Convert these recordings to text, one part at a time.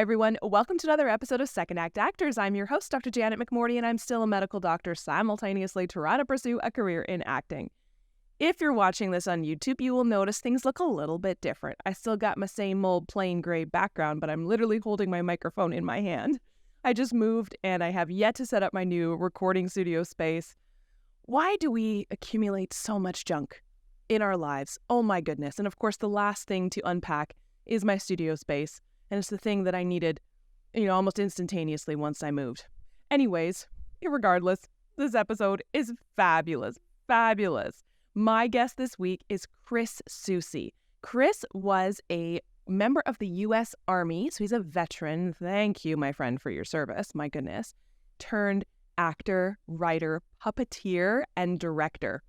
everyone. Welcome to another episode of Second Act Actors. I'm your host, Dr. Janet McMorty, and I'm still a medical doctor simultaneously trying to pursue a career in acting. If you're watching this on YouTube, you will notice things look a little bit different. I still got my same old plain gray background, but I'm literally holding my microphone in my hand. I just moved, and I have yet to set up my new recording studio space. Why do we accumulate so much junk in our lives? Oh my goodness. And of course, the last thing to unpack is my studio space. And it's the thing that I needed, almost instantaneously once I moved. Anyways, irregardless, this episode is fabulous. Fabulous. My guest this week is Chris Soucy. Chris was a member of the U.S. Army, so he's a veteran. Thank you, my friend, for your service. My goodness. Turned actor, writer, puppeteer, and director.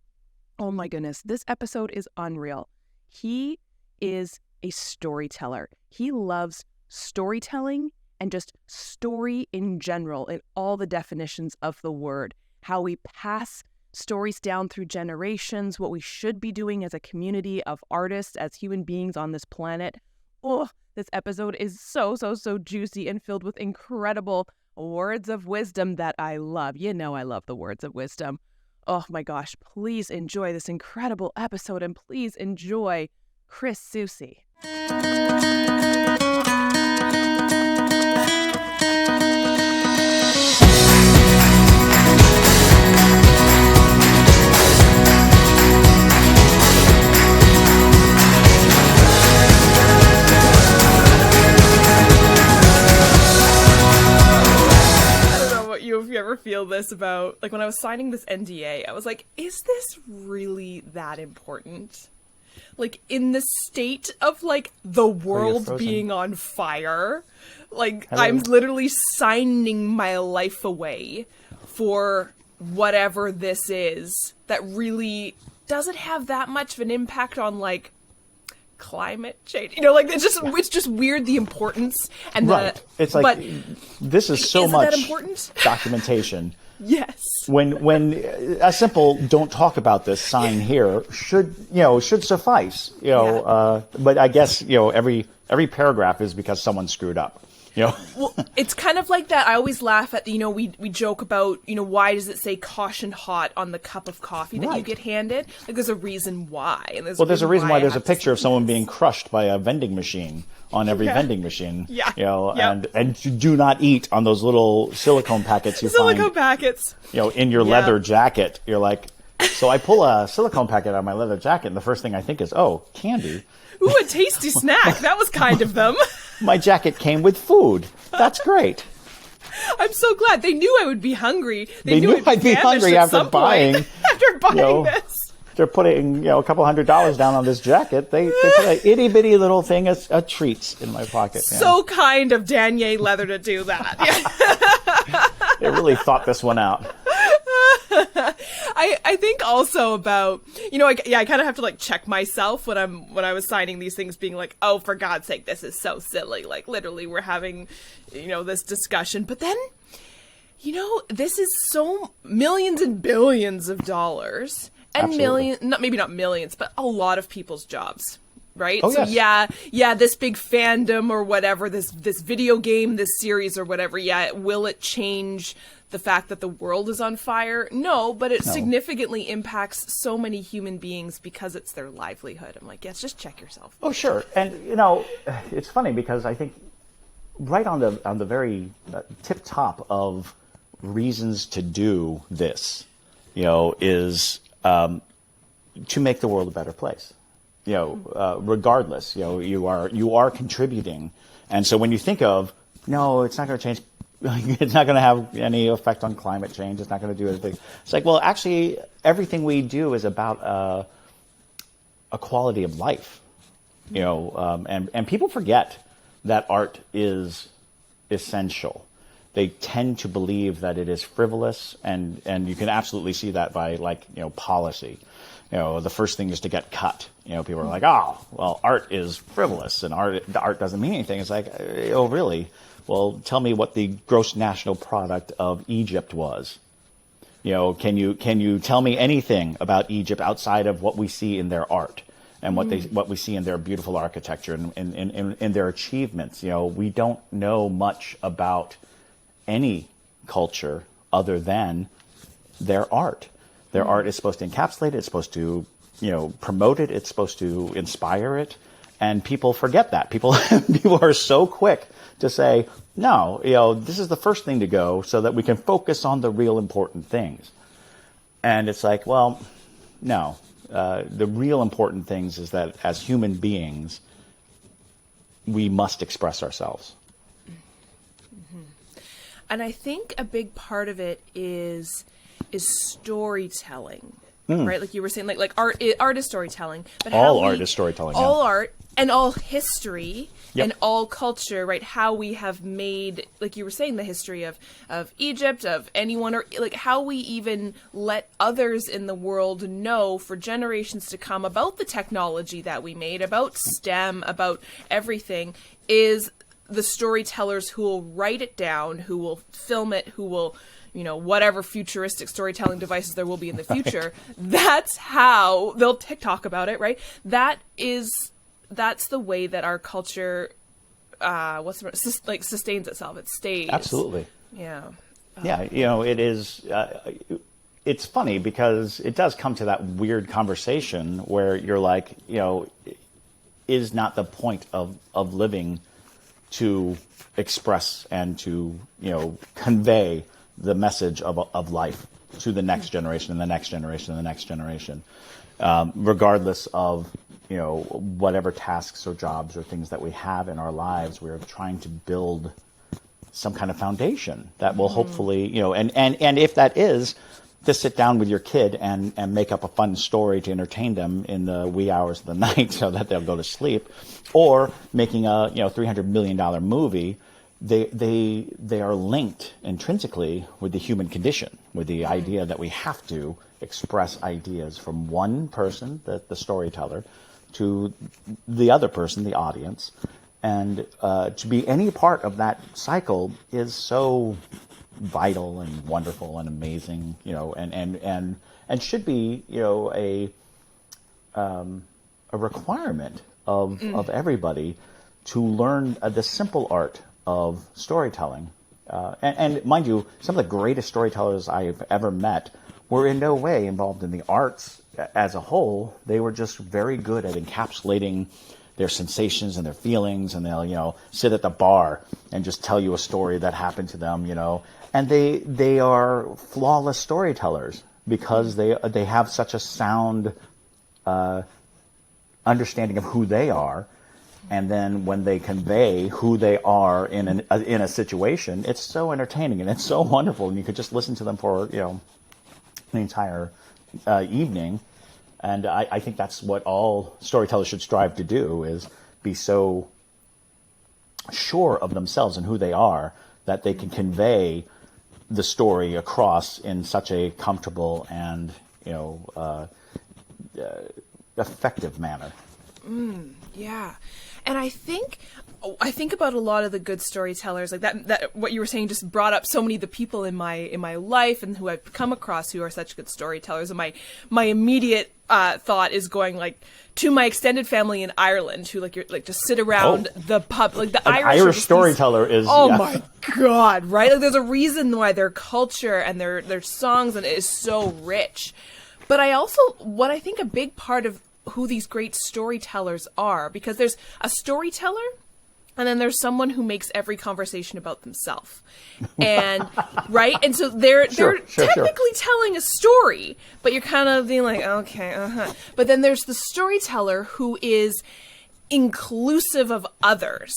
Oh my goodness. This episode is unreal. He is a storyteller. He loves storytelling and just story in general in all the definitions of the word. How we pass stories down through generations, what we should be doing as a community of artists, as human beings on this planet. Oh, this episode is so juicy and filled with incredible words of wisdom that I love. You know I love the words of wisdom. Oh my gosh, please enjoy this incredible episode and please enjoy Chris Soucy. If you ever feel this about, like, when I was signing this NDA, I was like, is this really that important? Like, in the state of, like, the world being on fire, like, hello? I'm literally signing my life away for whatever this is that really doesn't have that much of an impact on, like, climate change, it's just weird, the importance and right. It's like, but this is so much that important? Documentation. Yes. When a simple "don't talk about this" sign here should suffice. But I guess every paragraph is because someone screwed up. Well, it's kind of like that. I always laugh at we joke about why does it say "caution hot" on the cup of coffee that you get handed? Like, there's a reason why. And there's a reason why there's a picture of someone being crushed by a vending machine on every vending machine. Yeah. And you do not eat on those little silicone packets you find. Silicone packets. In your leather jacket. You're like, so I pull a silicone packet out of my leather jacket, and the first thing I think is, oh, candy. Ooh, a tasty snack. That was kind of them. My jacket came with food. That's great. I'm so glad. They knew I would be hungry. They knew I'd be hungry after buying. After buying this. They're putting, a couple $100 down on this jacket. They put an itty bitty little thing as treats in my pocket. So kind of Danier Leather to do that. They really thought this one out. I think also about, I kind of have to check myself when I was signing these things, being like, oh, for God's sake, this is so silly. Like, literally, we're having, this discussion. But then, this is so millions and billions of dollars and maybe not millions, but a lot of people's jobs. Right? Oh, so yes. This big fandom or whatever, this video game, this series or whatever, will it change the fact that the world is on fire? No, but it significantly impacts so many human beings because it's their livelihood. I'm like, yes, just check yourself. Oh, sure. And, it's funny because I think right on the very tip top of reasons to do this, is to make the world a better place. Regardless, you are contributing. And so when you think of, no, it's not going to change, it's not going to have any effect on climate change, it's not going to do anything. It's like, well, actually, everything we do is about a quality of life, and people forget that art is essential. They tend to believe that it is frivolous, and you can absolutely see that by policy. The first thing is to get cut. People are like, oh, well, art is frivolous and art doesn't mean anything. It's like, oh, really? Well, tell me what the gross national product of Egypt was. Can you tell me anything about Egypt outside of what we see in their art? and what we see in their beautiful architecture and in their achievements. We don't know much about any culture other than their art. Their art is supposed to encapsulate it. It's supposed to, promote it. It's supposed to inspire it. And people forget that. People are so quick to say, no, this is the first thing to go so that we can focus on the real important things. And it's like, well, no. The real important things is that as human beings, we must express ourselves. And I think a big part of it is storytelling, right? Like you were saying, like art is storytelling. But art is storytelling. All art and all history and all culture, right? How we have made, like you were saying, the history of Egypt, of anyone, or like how we even let others in the world know for generations to come about the technology that we made, about STEM, about everything, is the storytellers who will write it down, who will film it, who will, whatever futuristic storytelling devices there will be in the future. Right. That's how they'll TikTok about it, right? That's the way that our culture, sustains itself. It stays. Absolutely. Yeah. Yeah. It is. It's funny because it does come to that weird conversation where you're like, is not the point of living to express and to, convey the message of life to the next generation and the next generation and the next generation, regardless of, whatever tasks or jobs or things that we have in our lives. We're trying to build some kind of foundation that will hopefully, and if that is to sit down with your kid and make up a fun story to entertain them in the wee hours of the night so that they'll go to sleep, or making a $300 million movie, they are linked intrinsically with the human condition, with the idea that we have to express ideas from one person, the storyteller, to the other person, the audience. And to be any part of that cycle is so vital and wonderful and amazing, and should be, a requirement of everybody to learn the simple art of storytelling. And mind you, some of the greatest storytellers I've ever met were in no way involved in the arts as a whole. They were just very good at encapsulating their sensations and their feelings, and they'll, sit at the bar and just tell you a story that happened to them, and they are flawless storytellers because they have such a sound understanding of who they are. And then when they convey who they are in a situation, it's so entertaining and it's so wonderful, and you could just listen to them for the entire evening. And I think that's what all storytellers should strive to do, is be so sure of themselves and who they are that they can convey the story across in such a comfortable and effective manner. Yeah. And I think about a lot of the good storytellers, like that what you were saying just brought up so many of the people in my life and who I've come across who are such good storytellers. And my immediate thought is going like to my extended family in Ireland, who just sit around the pub, like the Irish storyteller is. Oh my God, right? Like there's a reason why their culture and their songs and it is so rich. But what I think a big part of who these great storytellers are, because there's a storyteller and then there's someone who makes every conversation about themselves. And right? And so they're technically telling a story, but you're kind of being like, okay, But then there's the storyteller who is inclusive of others.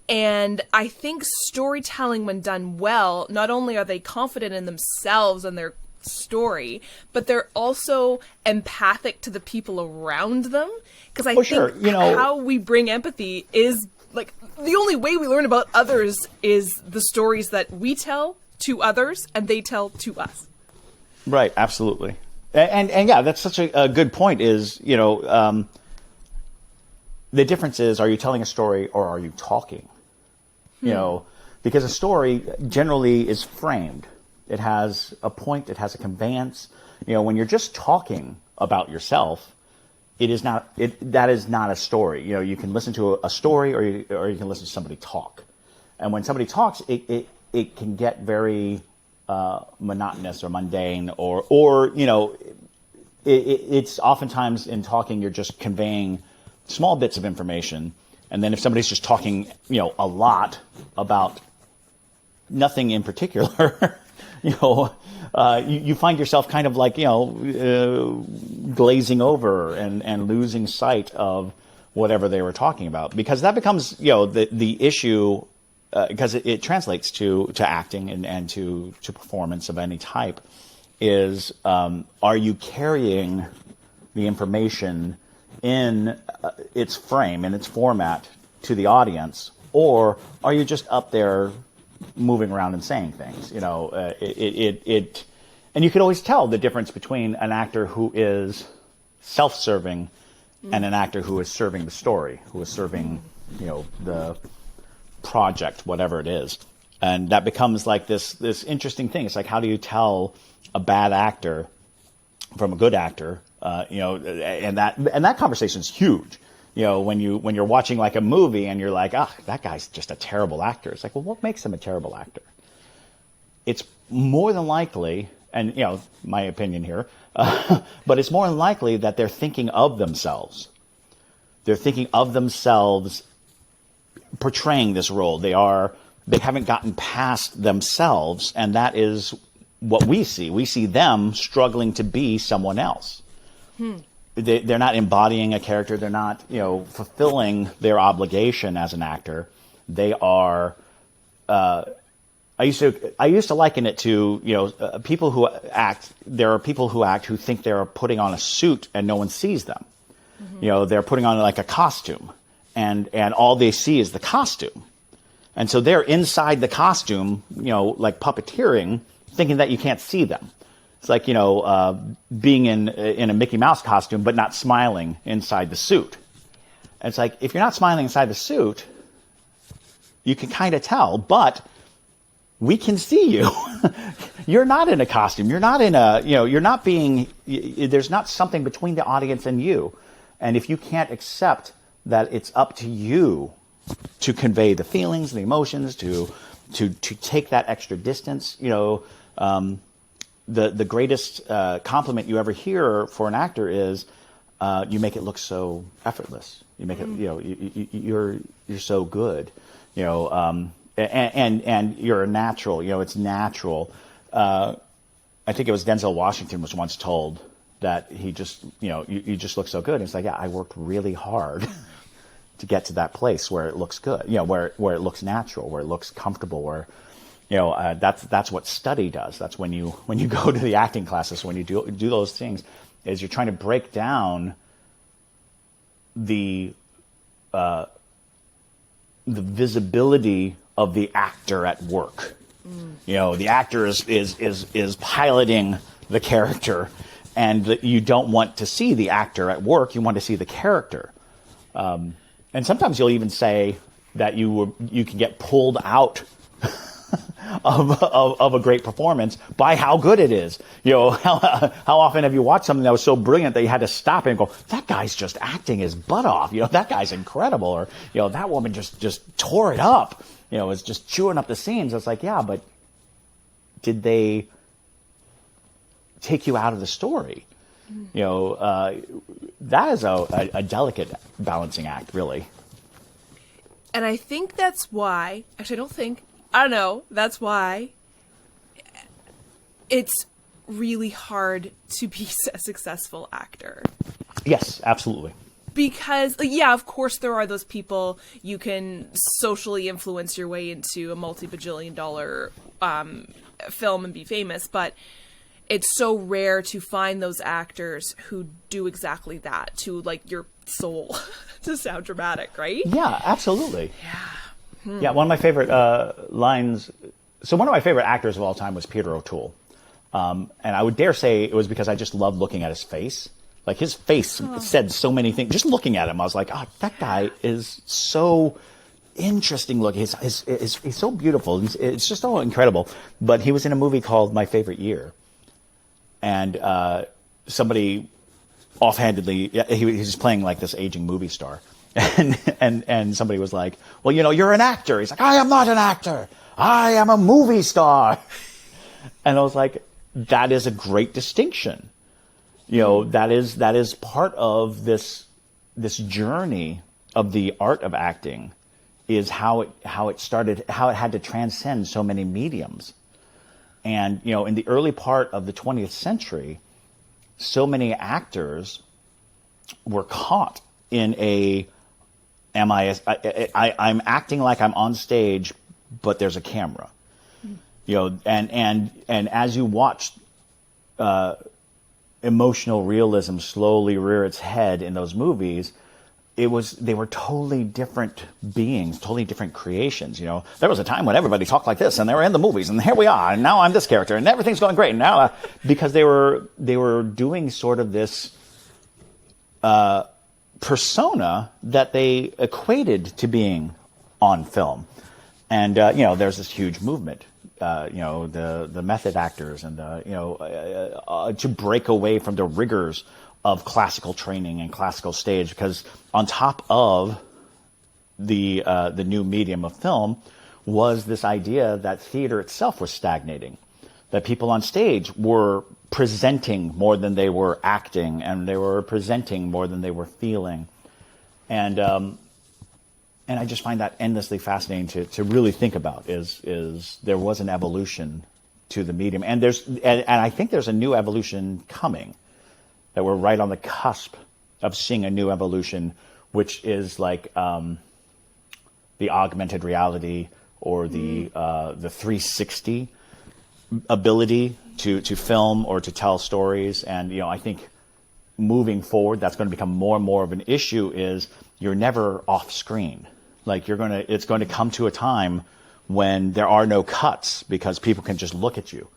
And I think storytelling, when done well, not only are they confident in themselves and their story, but they're also empathic to the people around them. Because I think how we bring empathy is like the only way we learn about others is the stories that we tell to others and they tell to us. Right, absolutely. And yeah, that's such a good point is, the difference is, are you telling a story or are you talking? Because a story generally is framed. It has a point, it has a conveyance. When you're just talking about yourself, it is not that is not a story. You know, you can listen to a story, or you can listen to somebody talk. And when somebody talks, it can get very monotonous or mundane, or you know, it's oftentimes in talking you're just conveying small bits of information, and then if somebody's just talking, you know, a lot about nothing in particular, you know, you find yourself kind of like, you know, glazing over and losing sight of whatever they were talking about, because that becomes, you know, the issue, because it translates to acting and to performance of any type, is are you carrying the information in its frame, in its format, to the audience, or are you just up there moving around and saying things? You know, and you can always tell the difference between an actor who is self-serving and an actor who is serving the story, who is serving, you know, the project, whatever it is. And that becomes like this interesting thing. It's like, how do you tell a bad actor from a good actor? You know, and that conversation is huge. You know, when you're watching like a movie and you're like, that guy's just a terrible actor. It's like, well, what makes him a terrible actor? It's more than likely, and you know, my opinion here, but it's more than likely that they're thinking of themselves. They're thinking of themselves portraying this role. They haven't gotten past themselves, and that is what we see. We see them struggling to be someone else. They're not embodying a character. They're not, you know, fulfilling their obligation as an actor. They are. I used to liken it to, you know, people who act. There are people who act who think they're putting on a suit and no one sees them. You know, they're putting on like a costume, and all they see is the costume, and so they're inside the costume, you know, like puppeteering, thinking that you can't see them. It's like, you know, being in a Mickey Mouse costume, but not smiling inside the suit. And it's like, if you're not smiling inside the suit, you can kind of tell, but we can see you. You're not in a costume. You're not in a, you know, you're not being, there's not something between the audience and you. And if you can't accept that it's up to you to convey the feelings, the emotions, to take that extra distance, you know, the greatest compliment you ever hear for an actor is, you make it look so effortless. You make it, you know, you're so good, you know, and you're a natural. You know, it's natural. I think it was Denzel Washington was once told that he just, you know, you just look so good. And it's like, yeah, I worked really hard to get to that place where it looks good. You know, where it looks natural, where it looks comfortable, where. You know, that's what study does. That's when you go to the acting classes, when you do those things, is you're trying to break down the visibility of the actor at work. You know, the actor is piloting the character, and you don't want to see the actor at work. You want to see the character. And sometimes you'll even say that you can get pulled out of a great performance by how good it is. You know, how often have you watched something that was so brilliant that you had to stop and go, that guy's just acting his butt off. You know, that guy's incredible. Or, you know, that woman just tore it up. You know, is just chewing up the scenes. It's like, yeah, but did they take you out of the story? You know, that is a delicate balancing act, really. And I think that's why, actually I don't know, that's why it's really hard to be a successful actor. Yes, absolutely. Because, yeah, of course there are those people you can socially influence your way into a multi-bajillion-dollar film and be famous, but it's so rare to find those actors who do exactly that to, like, your soul, to sound dramatic, right? Yeah, absolutely. Yeah. Yeah, one of my favorite lines, so one of my favorite actors of all time was Peter O'Toole. And I would dare say it was because I just loved looking at his face. Like, his face said so many things. Just looking at him, I was like, oh, that guy is so interesting looking. He's so beautiful. It's just so incredible. But he was in a movie called My Favorite Year. And somebody offhandedly, he's playing like this aging movie star. And somebody was like, well, you're an actor. He's like, I am not an actor. I am a movie star. And I was like, that is a great distinction. That is part of this journey of the art of acting, is how it started, how it had to transcend so many mediums. And, in the early part of the 20th century, so many actors were caught in I'm acting like I'm on stage, but there's a camera. And as you watch emotional realism slowly rear its head in those movies, they were totally different beings, totally different creations. There was a time when everybody talked like this, and they were in the movies, and here we are, and now I'm this character, and everything's going great. And now, because they were doing sort of this persona that they equated to being on film. And there's this huge movement, the method actors, and to break away from the rigors of classical training and classical stage, because on top of the new medium of film was this idea that theater itself was stagnating, that people on stage were presenting more than they were acting, and they were presenting more than they were feeling. And I just find that endlessly fascinating to really think about, is there was an evolution to the medium. And I think there's a new evolution coming, that we're right on the cusp of seeing a new evolution, which is like the augmented reality, or the 360 ability to film or to tell stories. And, I think moving forward, that's going to become more and more of an issue, is you're never off screen. Like it's going to come to a time when there are no cuts, because people can just look at you.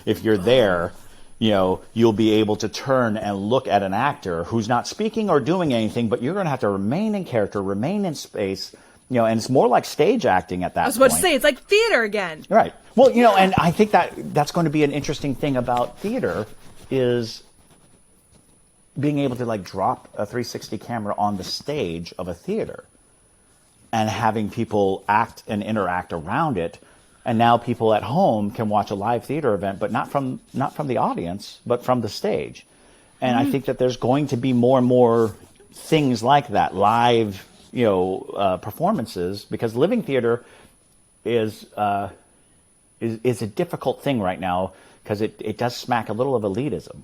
If you're there, you'll be able to turn and look at an actor who's not speaking or doing anything, but you're going to have to remain in character, remain in space, and it's more like stage acting at that point. I was about to say, it's like theater again. Right. Well, and I think that's going to be an interesting thing about theater, is being able to like drop a 360 camera on the stage of a theater and having people act and interact around it. And now people at home can watch a live theater event, but not from the audience, but from the stage. And I think that there's going to be more and more things like that, live, performances, because living theater is a difficult thing right now, because it does smack a little of elitism.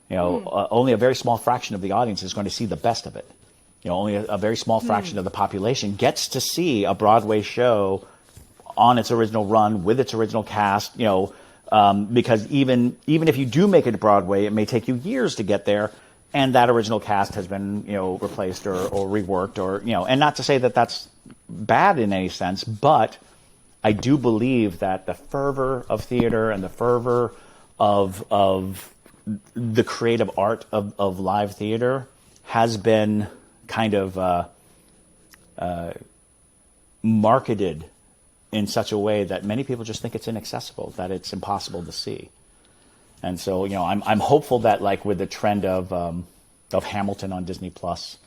Only a very small fraction of the audience is going to see the best of it. Only a very small fraction of the population gets to see a Broadway show on its original run with its original cast, because even if you do make it to Broadway, it may take you years to get there, and that original cast has been, replaced or reworked, or, and not to say that that's bad in any sense, but I do believe that the fervor of theater and the fervor of the creative art of live theater has been kind of marketed in such a way that many people just think it's inaccessible, that it's impossible to see. And so, I'm hopeful that, like, with the trend of Hamilton on Disney Plus,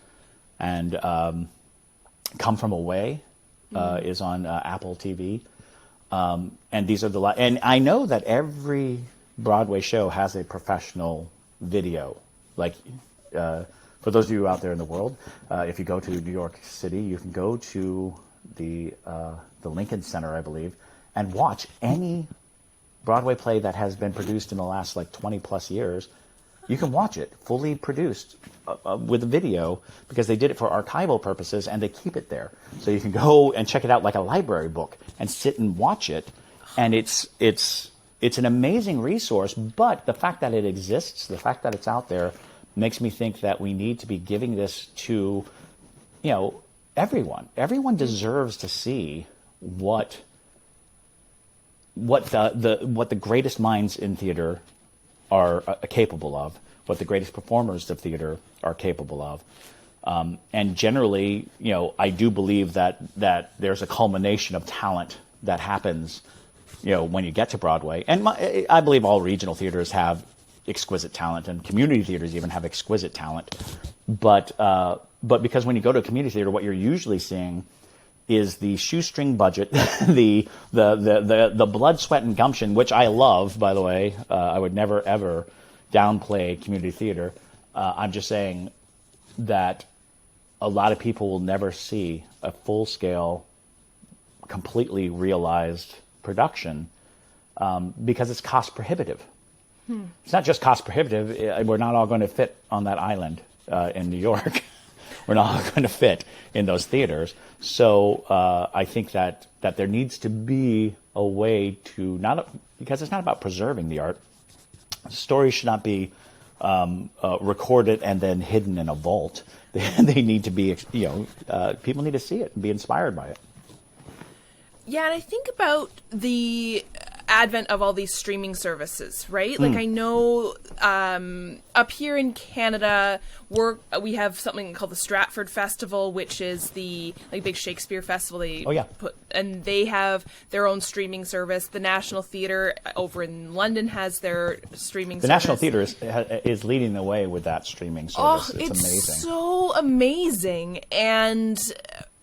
and Come From Away is on Apple TV, and these are and I know that every Broadway show has a professional video. Like, for those of you out there in the world, if you go to New York City, you can go to the Lincoln Center, I believe, and watch any Broadway play that has been produced in the last 20 plus years. You can watch it fully produced with a video, because they did it for archival purposes, and they keep it there. So you can go and check it out like a library book and sit and watch it. And it's an amazing resource, but the fact that it exists, the fact that it's out there, makes me think that we need to be giving this to, everyone. Everyone deserves to see what the greatest minds in theater are capable of, what the greatest performers of theater are capable of. And generally, I do believe that there's a culmination of talent that happens, when you get to Broadway. And I believe all regional theaters have exquisite talent, and community theaters even have exquisite talent. But because when you go to a community theater, what you're usually seeing is the shoestring budget, the blood, sweat, and gumption, which I love, by the way. I would never, ever downplay community theater. I'm just saying that a lot of people will never see a full-scale, completely realized production because it's cost prohibitive. It's not just cost prohibitive. We're not all going to fit on that island in New York. We're not all going to fit in those theaters. So I think that there needs to be a way to because it's not about preserving the art. Stories should not be recorded and then hidden in a vault. They need to be, people need to see it and be inspired by it. Yeah, and I think about the advent of all these streaming services, right? Like I know up here in Canada, we have something called the Stratford Festival, which is the big Shakespeare festival. And they have their own streaming service. The National Theatre over in London has their streaming service. The National Theatre is leading the way with that streaming service. It's amazing. So amazing. And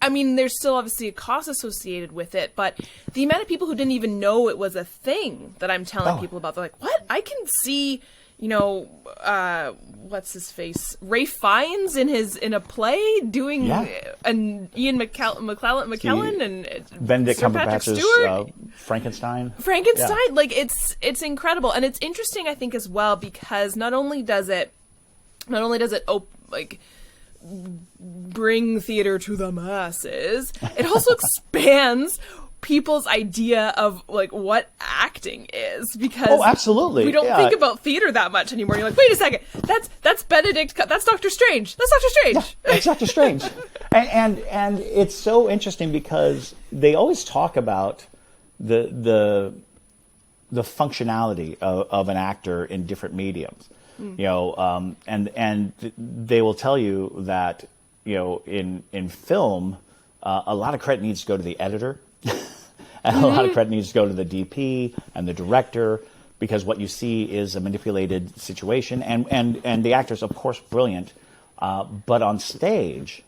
I mean, there's still obviously a cost associated with it, but the amount of people who didn't even know it was a thing that I'm telling people about, they're like, what? I can see, what's his face? Ralph Fiennes in a play doing and Ian McKellen and Benedict Sir Patrick Cumberbatch's Stewart. Frankenstein. Yeah. Like it's incredible. And it's interesting, I think, as well, because not only does it bring theater to the masses, it also expands people's idea of what acting is, because absolutely, we don't think about theater that much anymore. You're like, wait a second, that's Benedict, that's Doctor Strange, Yeah, that's Doctor Strange. and it's so interesting because they always talk about the functionality of an actor in different mediums. And they will tell you that, in film, a lot of credit needs to go to the editor, and a lot of credit needs to go to the DP and the director, because what you see is a manipulated situation, and the actor's, of course, brilliant, but on stage,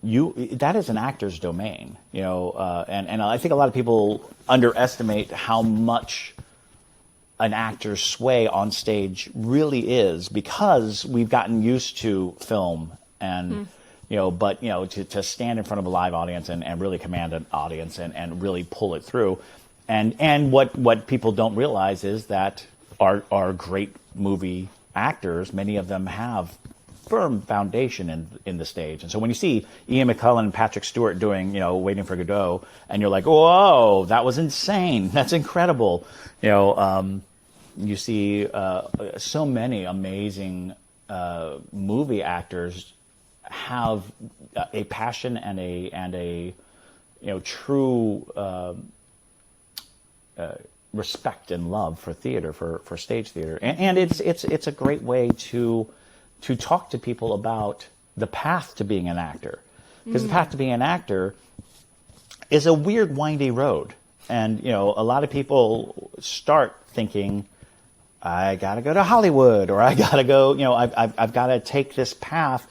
that is an actor's domain, and I think a lot of people underestimate how much an actor's sway on stage really is, because we've gotten used to film and, to stand in front of a live audience and really command an audience and really pull it through. And what people don't realize is that our great movie actors, many of them have firm foundation in the stage. And so when you see Ian McKellen and Patrick Stewart doing, Waiting for Godot, and you're like, whoa, that was insane. That's incredible. You see so many amazing movie actors have a passion and a true respect and love for theater, for stage theater, and it's a great way to talk to people about the path to being an actor, because the path to being an actor is a weird, windy road, and a lot of people start thinking, I got to go to Hollywood, or I got to go, I've got to take this path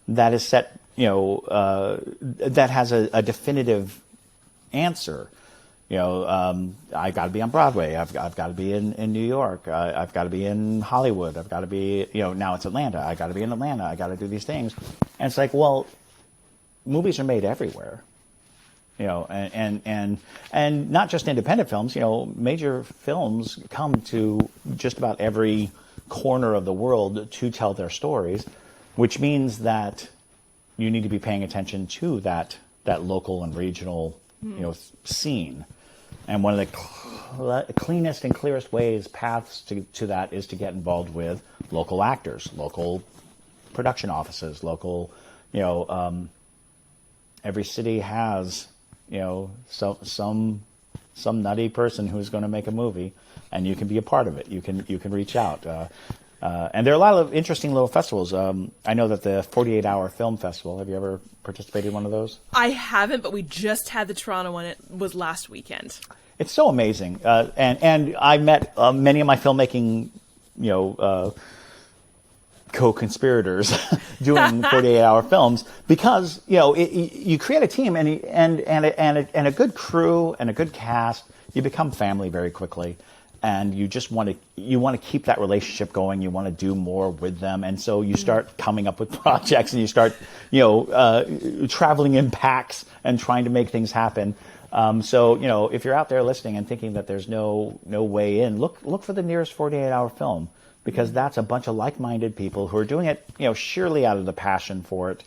that is set, that has a definitive answer. I got to be on Broadway. I've got to be in New York. I've got to be in Hollywood. I've got to be, now it's Atlanta. I got to be in Atlanta. I got to do these things. And it's like, well, movies are made everywhere. And not just independent films, major films come to just about every corner of the world to tell their stories, which means that you need to be paying attention to that local and regional, scene. And one of the cleanest and clearest paths to that is to get involved with local actors, local production offices, local, every city has some nutty person who's going to make a movie, and you can be a part of it. You can reach out, and there are a lot of interesting little festivals. I know that the 48-hour film festival. Have you ever participated in one of those? I haven't, but we just had the Toronto one. It was last weekend. It's so amazing, and I met many of my filmmaking co-conspirators doing 48-hour films, because you create a team and a good crew and a good cast. You become family very quickly, and you just want to keep that relationship going. You want to do more with them, and so you start coming up with projects, and you start traveling in packs and trying to make things happen. So if you're out there listening and thinking that there's no way in, look for the nearest 48-hour film, because that's a bunch of like-minded people who are doing it, surely out of the passion for it.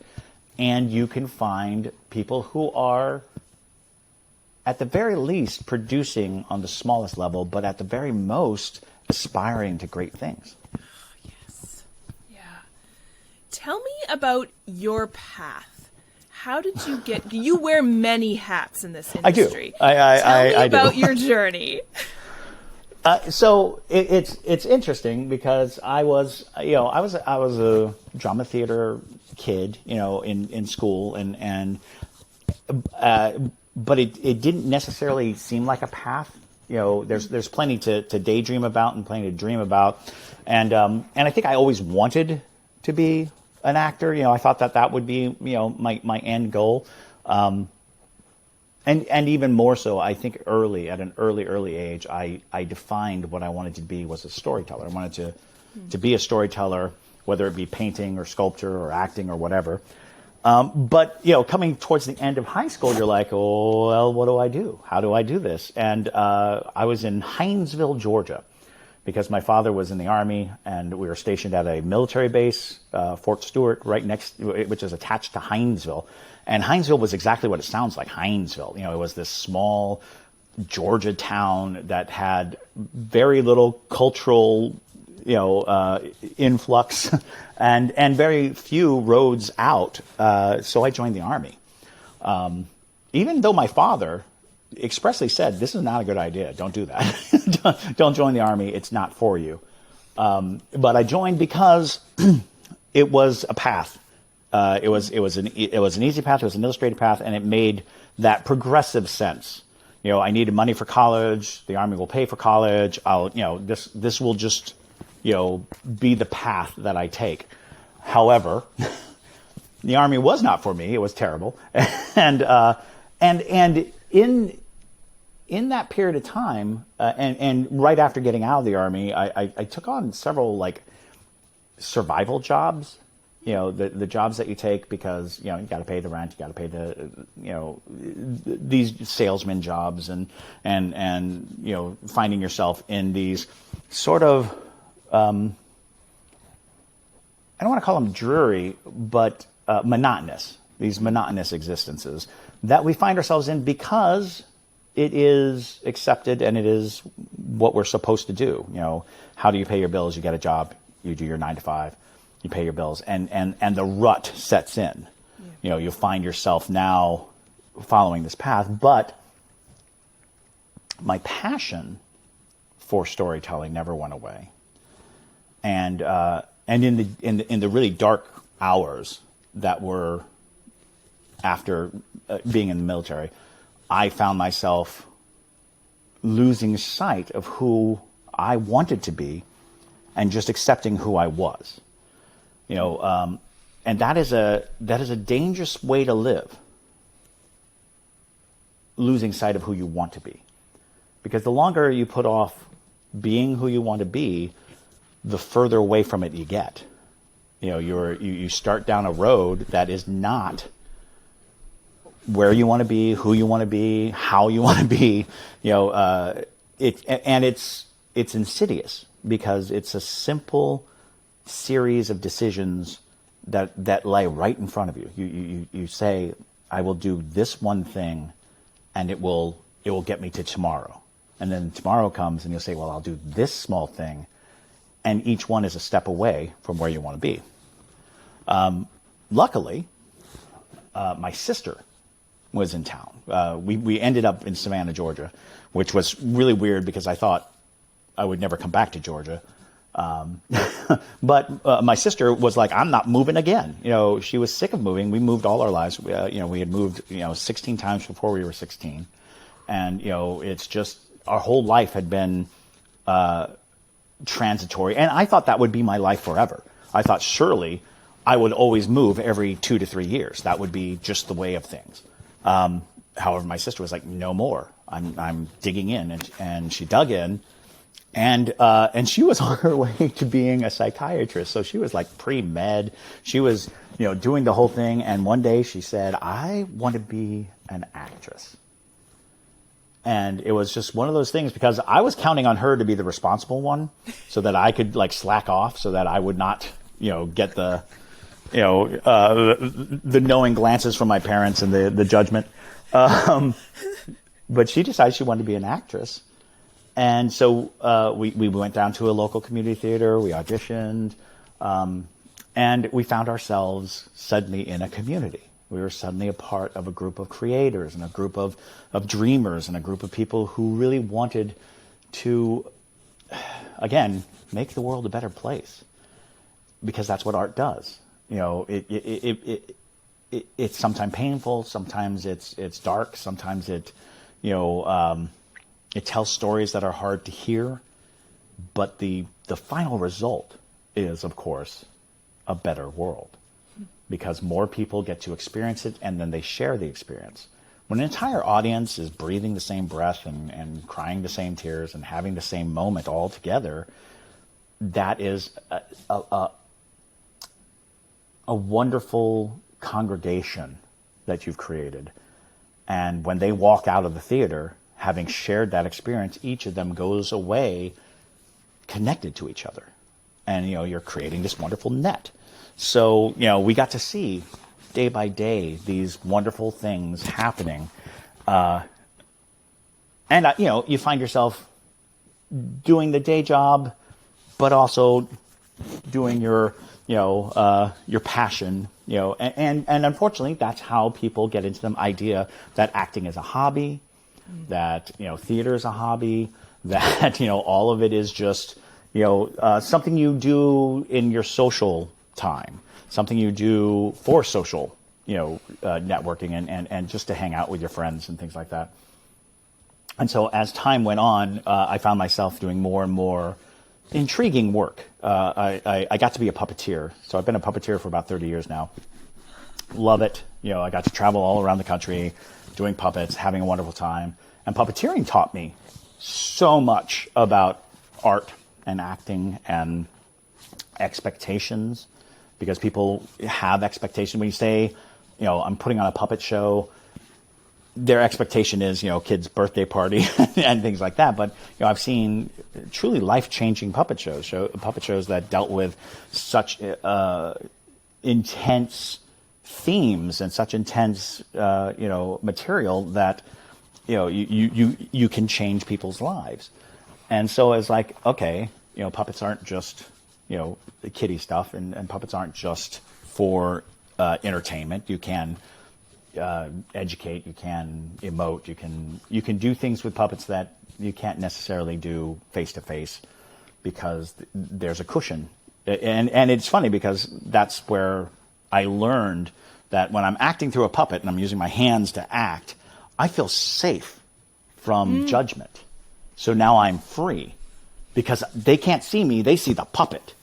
And you can find people who are, at the very least, producing on the smallest level, but at the very most, aspiring to great things. Yes. Yeah. Tell me about your path. How did you get... You wear many hats in this industry. I do. Tell me I about do. your journey. So it's interesting, because I was a drama theater kid, in school, but it didn't necessarily seem like a path. There's plenty to daydream about and plenty to dream about, and I think I always wanted to be an actor. I thought that would be my end goal. And even more so, I think at an early age, I defined what I wanted to be was a storyteller. I wanted to be a storyteller, whether it be painting or sculpture or acting or whatever. But coming towards the end of high school, you're like, oh, well, what do I do? How do I do this? And I was in Hinesville, Georgia, because my father was in the Army, and we were stationed at a military base, Fort Stewart, which is attached to Hinesville. And Hinesville was exactly what it sounds like, Hinesville. It was this small Georgia town that had very little cultural, influx and very few roads out. So I joined the Army. Even though my father expressly said, this is not a good idea. Don't do that. Don't join the Army. It's not for you. But I joined because it was a path. It was an easy path. It was an illustrated path, and it made that progressive sense. I needed money for college. The Army will pay for college. This will just, be the path that I take. However, the Army was not for me. It was terrible, and in that period of time, and right after getting out of the Army, I took on several survival jobs. The jobs that you take because, you got to pay the rent, you got to pay these salesman jobs and finding yourself in these sort of, I don't want to call them dreary, but monotonous existences that we find ourselves in because it is accepted and it is what we're supposed to do. How do you pay your bills? You get a job, you do your 9 to 5. You pay your bills, and the rut sets in. Yeah. You find yourself now following this path. But my passion for storytelling never went away. And in the really dark hours that were after being in the military, I found myself losing sight of who I wanted to be, and just accepting who I was. And that is a dangerous way to live, losing sight of who you want to be. Because the longer you put off being who you want to be, the further away from it you get. You start down a road that is not where you want to be, who you want to be, how you want to be. It's insidious because it's a simple series of decisions that lay right in front of you. You say, I will do this one thing, and it will get me to tomorrow. And then tomorrow comes, and you'll say, well, I'll do this small thing, and each one is a step away from where you want to be. Luckily, my sister was in town. We ended up in Savannah, Georgia, which was really weird because I thought I would never come back to Georgia. But my sister was like, I'm not moving again. She was sick of moving. We moved all our lives. We had moved, 16 times before we were 16. And, it's just our whole life had been transitory. And I thought that would be my life forever. I thought surely I would always move every 2 to 3 years. That would be just the way of things. However, my sister was like, no more. I'm digging in. And she dug in. And she was on her way to being a psychiatrist. So she was like pre-med. She was, doing the whole thing. And one day she said, I want to be an actress. And it was just one of those things because I was counting on her to be the responsible one so that I could like slack off so that I would not, get the, the knowing glances from my parents and the judgment. But she decided she wanted to be an actress. And so we went down to a local community theater, we auditioned, and we found ourselves suddenly in a community. We were suddenly a part of a group of creators and a group of dreamers and a group of people who really wanted to, again, make the world a better place. Because that's what art does. It's sometimes painful, sometimes it's dark, sometimes it tells stories that are hard to hear, but the final result is, of course, a better world because more people get to experience it and then they share the experience. When an entire audience is breathing the same breath and crying the same tears and having the same moment all together, that is a wonderful congregation that you've created. And when they walk out of the theater, having shared that experience, each of them goes away connected to each other. And, you're creating this wonderful net. So, we got to see day by day these wonderful things happening. And you find yourself doing the day job, but also doing your passion, and unfortunately, that's how people get into the idea that acting is a hobby, that, theater is a hobby, that, all of it is just, something you do in your social time, something you do for social, networking and just to hang out with your friends and things like that. And so as time went on, I found myself doing more and more intriguing work. I got to be a puppeteer. So I've been a puppeteer for about 30 years now. Love it. I got to travel all around the country doing puppets, having a wonderful time. And puppeteering taught me so much about art and acting and expectations, because people have expectations. When you say, I'm putting on a puppet show, their expectation is, kids' birthday party and things like that. But, I've seen truly life-changing puppet shows that dealt with such intense themes and such intense, material that, you can change people's lives. And so it's like, okay, puppets aren't just, kiddie stuff, and puppets aren't just for entertainment. You can educate, you can emote, you can do things with puppets that you can't necessarily do face to face because there's a cushion. And it's funny because that's where I learned that when I'm acting through a puppet and I'm using my hands to act, I feel safe from judgment. So now I'm free because they can't see me, they see the puppet.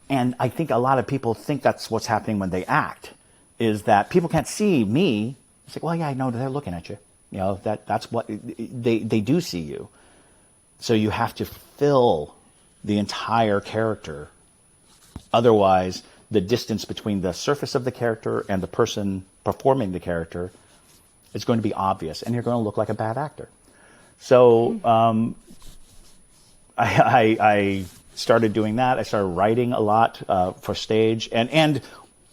And I think a lot of people think that's what's happening when they act, is that people can't see me. It's like, well, yeah, I know they're looking at you. That's what they do see you. So you have to fill the entire character. Otherwise, the distance between the surface of the character and the person performing the character is going to be obvious, and you're going to look like a bad actor. So I started doing that. I started writing a lot for stage. And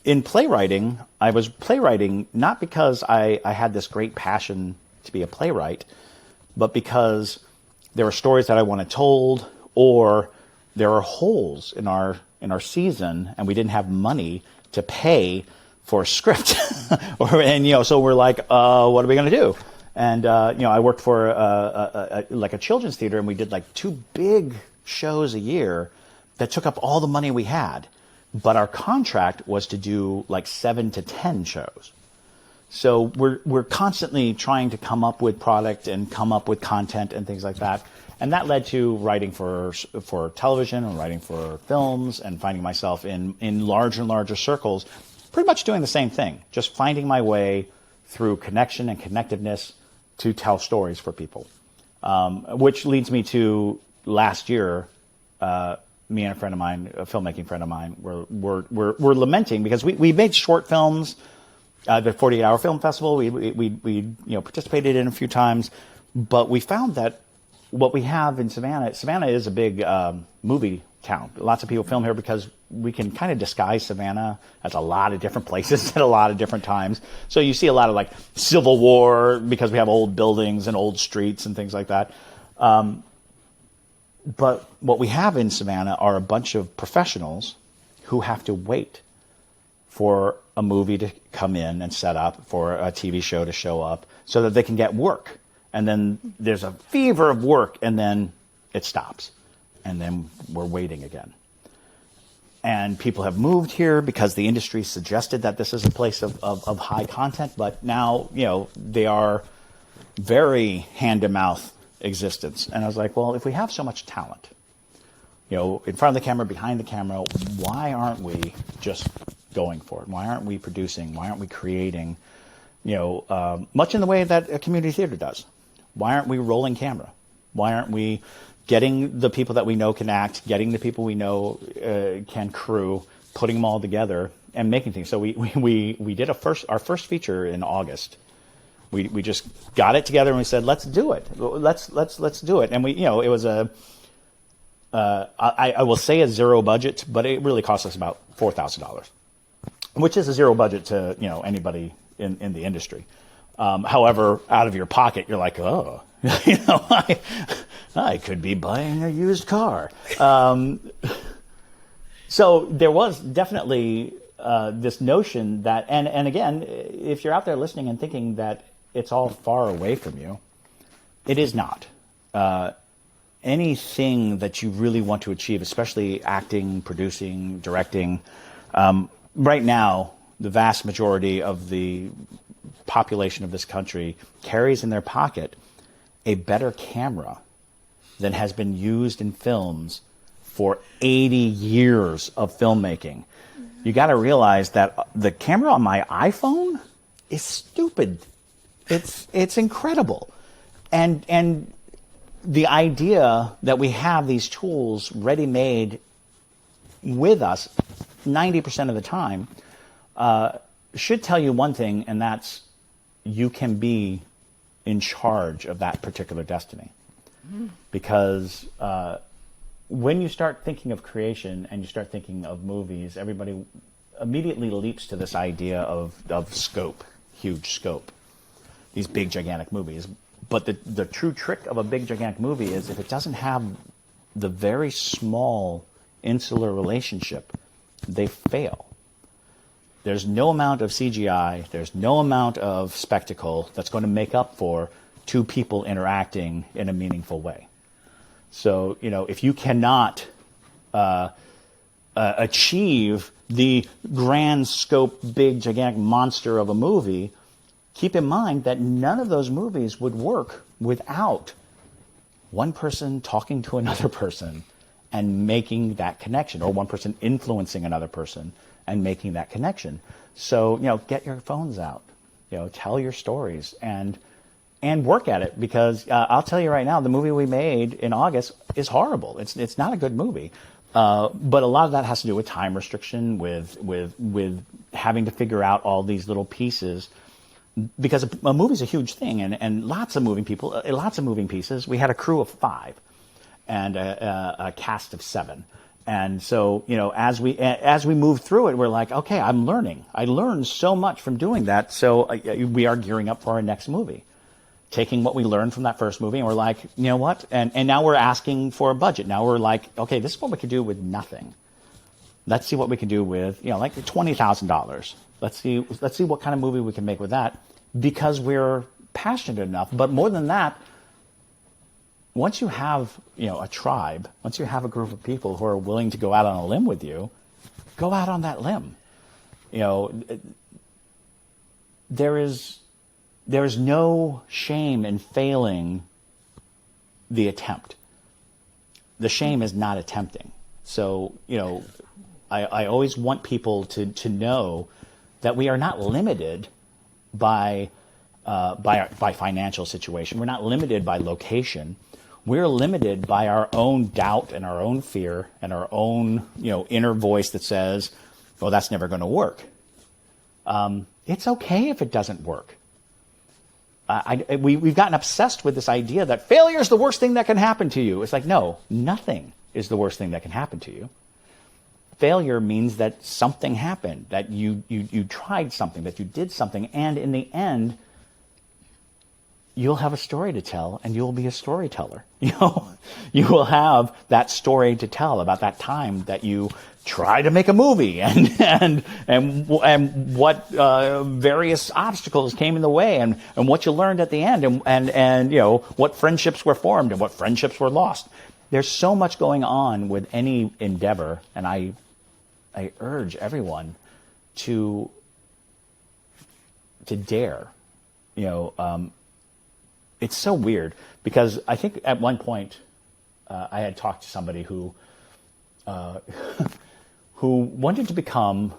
in playwriting, I was playwriting not because I had this great passion to be a playwright, but because there were stories that I wanted told, or there are holes in our season, and we didn't have money to pay for a script. So we're like, what are we going to do? And I worked for like a children's theater, and we did like 2 big shows a year that took up all the money we had. But our contract was to do like 7 to 10 shows. So we're constantly trying to come up with product and come up with content and things like that. And that led to writing for television and writing for films and finding myself in larger and larger circles, pretty much doing the same thing, just finding my way through connection and connectiveness to tell stories for people. Which leads me to last year, me and a friend of mine, a filmmaking friend of mine, we're lamenting because we made short films. The 48-hour film festival, we participated in a few times, but we found that what we have in Savannah is a big movie town. Lots of people film here because we can kind of disguise Savannah as a lot of different places at a lot of different times. So you see a lot of like Civil War because we have old buildings and old streets and things like that. But what we have in Savannah are a bunch of professionals who have to wait for a movie to come in and set up, for a TV show to show up, so that they can get work. And then there's a fever of work, and then it stops. And then we're waiting again. And people have moved here because the industry suggested that this is a place of high content, but now, they are very hand-to-mouth existence. And I was like, well, if we have so much talent, in front of the camera, behind the camera, why aren't we just going for it? Why aren't we producing? Why aren't we creating, much in the way that a community theater does? Why aren't we rolling camera? Why aren't we getting the people that we know can act, getting the people we know can crew, putting them all together and making things? So we did our first feature in August. We just got it together and we said, let's do it. Let's do it. And it was I will say a zero budget, but it really cost us about $4,000. Which is a zero budget to anybody in the industry. However, out of your pocket, you're like, oh, I could be buying a used car. So there was definitely this notion that, and again, if you're out there listening and thinking that it's all far away from you, it is not. Anything that you really want to achieve, especially acting, producing, directing. Right now, the vast majority of the population of this country carries in their pocket a better camera than has been used in films for 80 years of filmmaking. You got to realize that the camera on my iPhone is stupid. It's incredible. And the idea that we have these tools ready-made with us 90% of the time should tell you one thing, and that's you can be in charge of that particular destiny. Because when you start thinking of creation and you start thinking of movies, everybody immediately leaps to this idea of scope, huge scope, these big, gigantic movies. But the true trick of a big, gigantic movie is if it doesn't have the very small, insular relationship, they fail. There's no amount of CGI, there's no amount of spectacle that's going to make up for two people interacting in a meaningful way. So, if you cannot achieve the grand scope, big, gigantic monster of a movie, keep in mind that none of those movies would work without one person talking to another person and making that connection, or one person influencing another person and making that connection. So, get your phones out, tell your stories and work at it, because I'll tell you right now, the movie we made in August is horrible. It's not a good movie. But a lot of that has to do with time restriction, with having to figure out all these little pieces, because a movie's a huge thing, and lots of moving pieces. We had a crew of 5 and a cast of 7. And so, as we move through it, we're like, okay, I'm learning. I learned so much from doing that. So we are gearing up for our next movie, taking what we learned from that first movie, and we're like, you know what? And now we're asking for a budget. Now we're like, okay, this is what we could do with nothing. Let's see what we can do with, like $20,000. Let's see what kind of movie we can make with that, because we're passionate enough. But more than that, once you have, a tribe, once you have a group of people who are willing to go out on a limb with you, go out on that limb. there is no shame in failing the attempt. The shame is not attempting. So, I always want people to know that we are not limited by financial situation. We're not limited by location. We're limited by our own doubt and our own fear and our own, inner voice that says, well, that's never going to work. It's okay if it doesn't work. We've gotten obsessed with this idea that failure is the worst thing that can happen to you. It's like, no, nothing is the worst thing that can happen to you. Failure means that something happened, that you tried something, that you did something, and in the end, you'll have a story to tell, and you'll be a storyteller. You will have that story to tell about that time that you tried to make a movie, and what various obstacles came in the way, and what you learned at the end, and what friendships were formed and what friendships were lost. There's so much going on with any endeavor, and I urge everyone to dare. It's so weird because I think at one point I had talked to somebody who wanted to become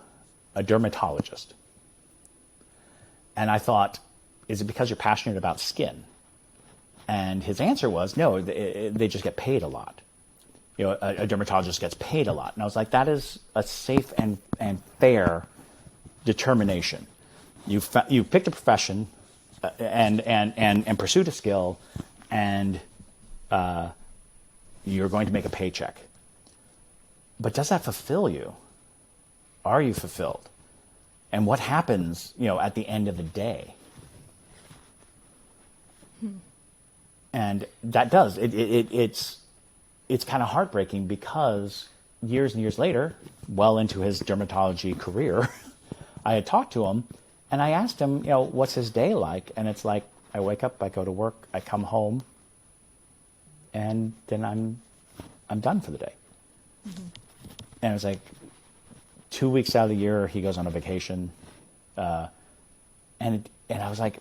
a dermatologist. And I thought, is it because you're passionate about skin? And his answer was, no, they just get paid a lot. A dermatologist gets paid a lot. And I was like, that is a safe and fair determination. You picked a profession and pursued a skill, and you're going to make a paycheck. But does that fulfill you? Are you fulfilled? And what happens, at the end of the day? And that does. It's kind of heartbreaking because years and years later, well into his dermatology career, I had talked to him and I asked him, what's his day like? And it's like, I wake up, I go to work, I come home, and then I'm done for the day. Mm-hmm. And it was like 2 weeks out of the year, he goes on a vacation. And I was like,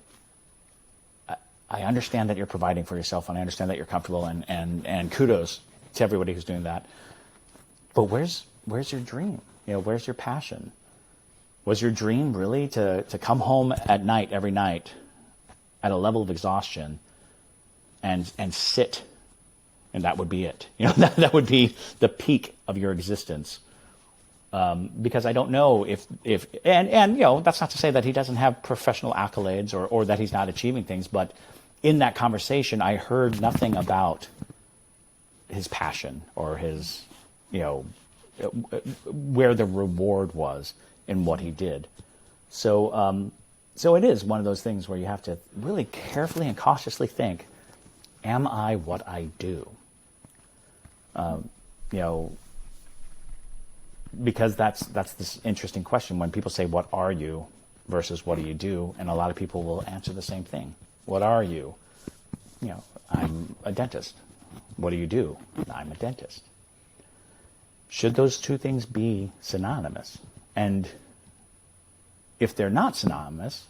I understand that you're providing for yourself, and I understand that you're comfortable, and kudos to everybody who's doing that. But where's your dream? Where's your passion? Was your dream really to come home at night, every night, at a level of exhaustion, and sit, and that would be it? That would be the peak of your existence. Because I don't know if that's not to say that he doesn't have professional accolades or that he's not achieving things, but in that conversation, I heard nothing about his passion or his, where the reward was in what he did. So it is one of those things where you have to really carefully and cautiously think, am I what I do? Because that's this interesting question when people say, what are you versus what do you do? And a lot of people will answer the same thing. What are you? I'm a dentist. What do you do? I'm a dentist. Should those two things be synonymous? And if they're not synonymous,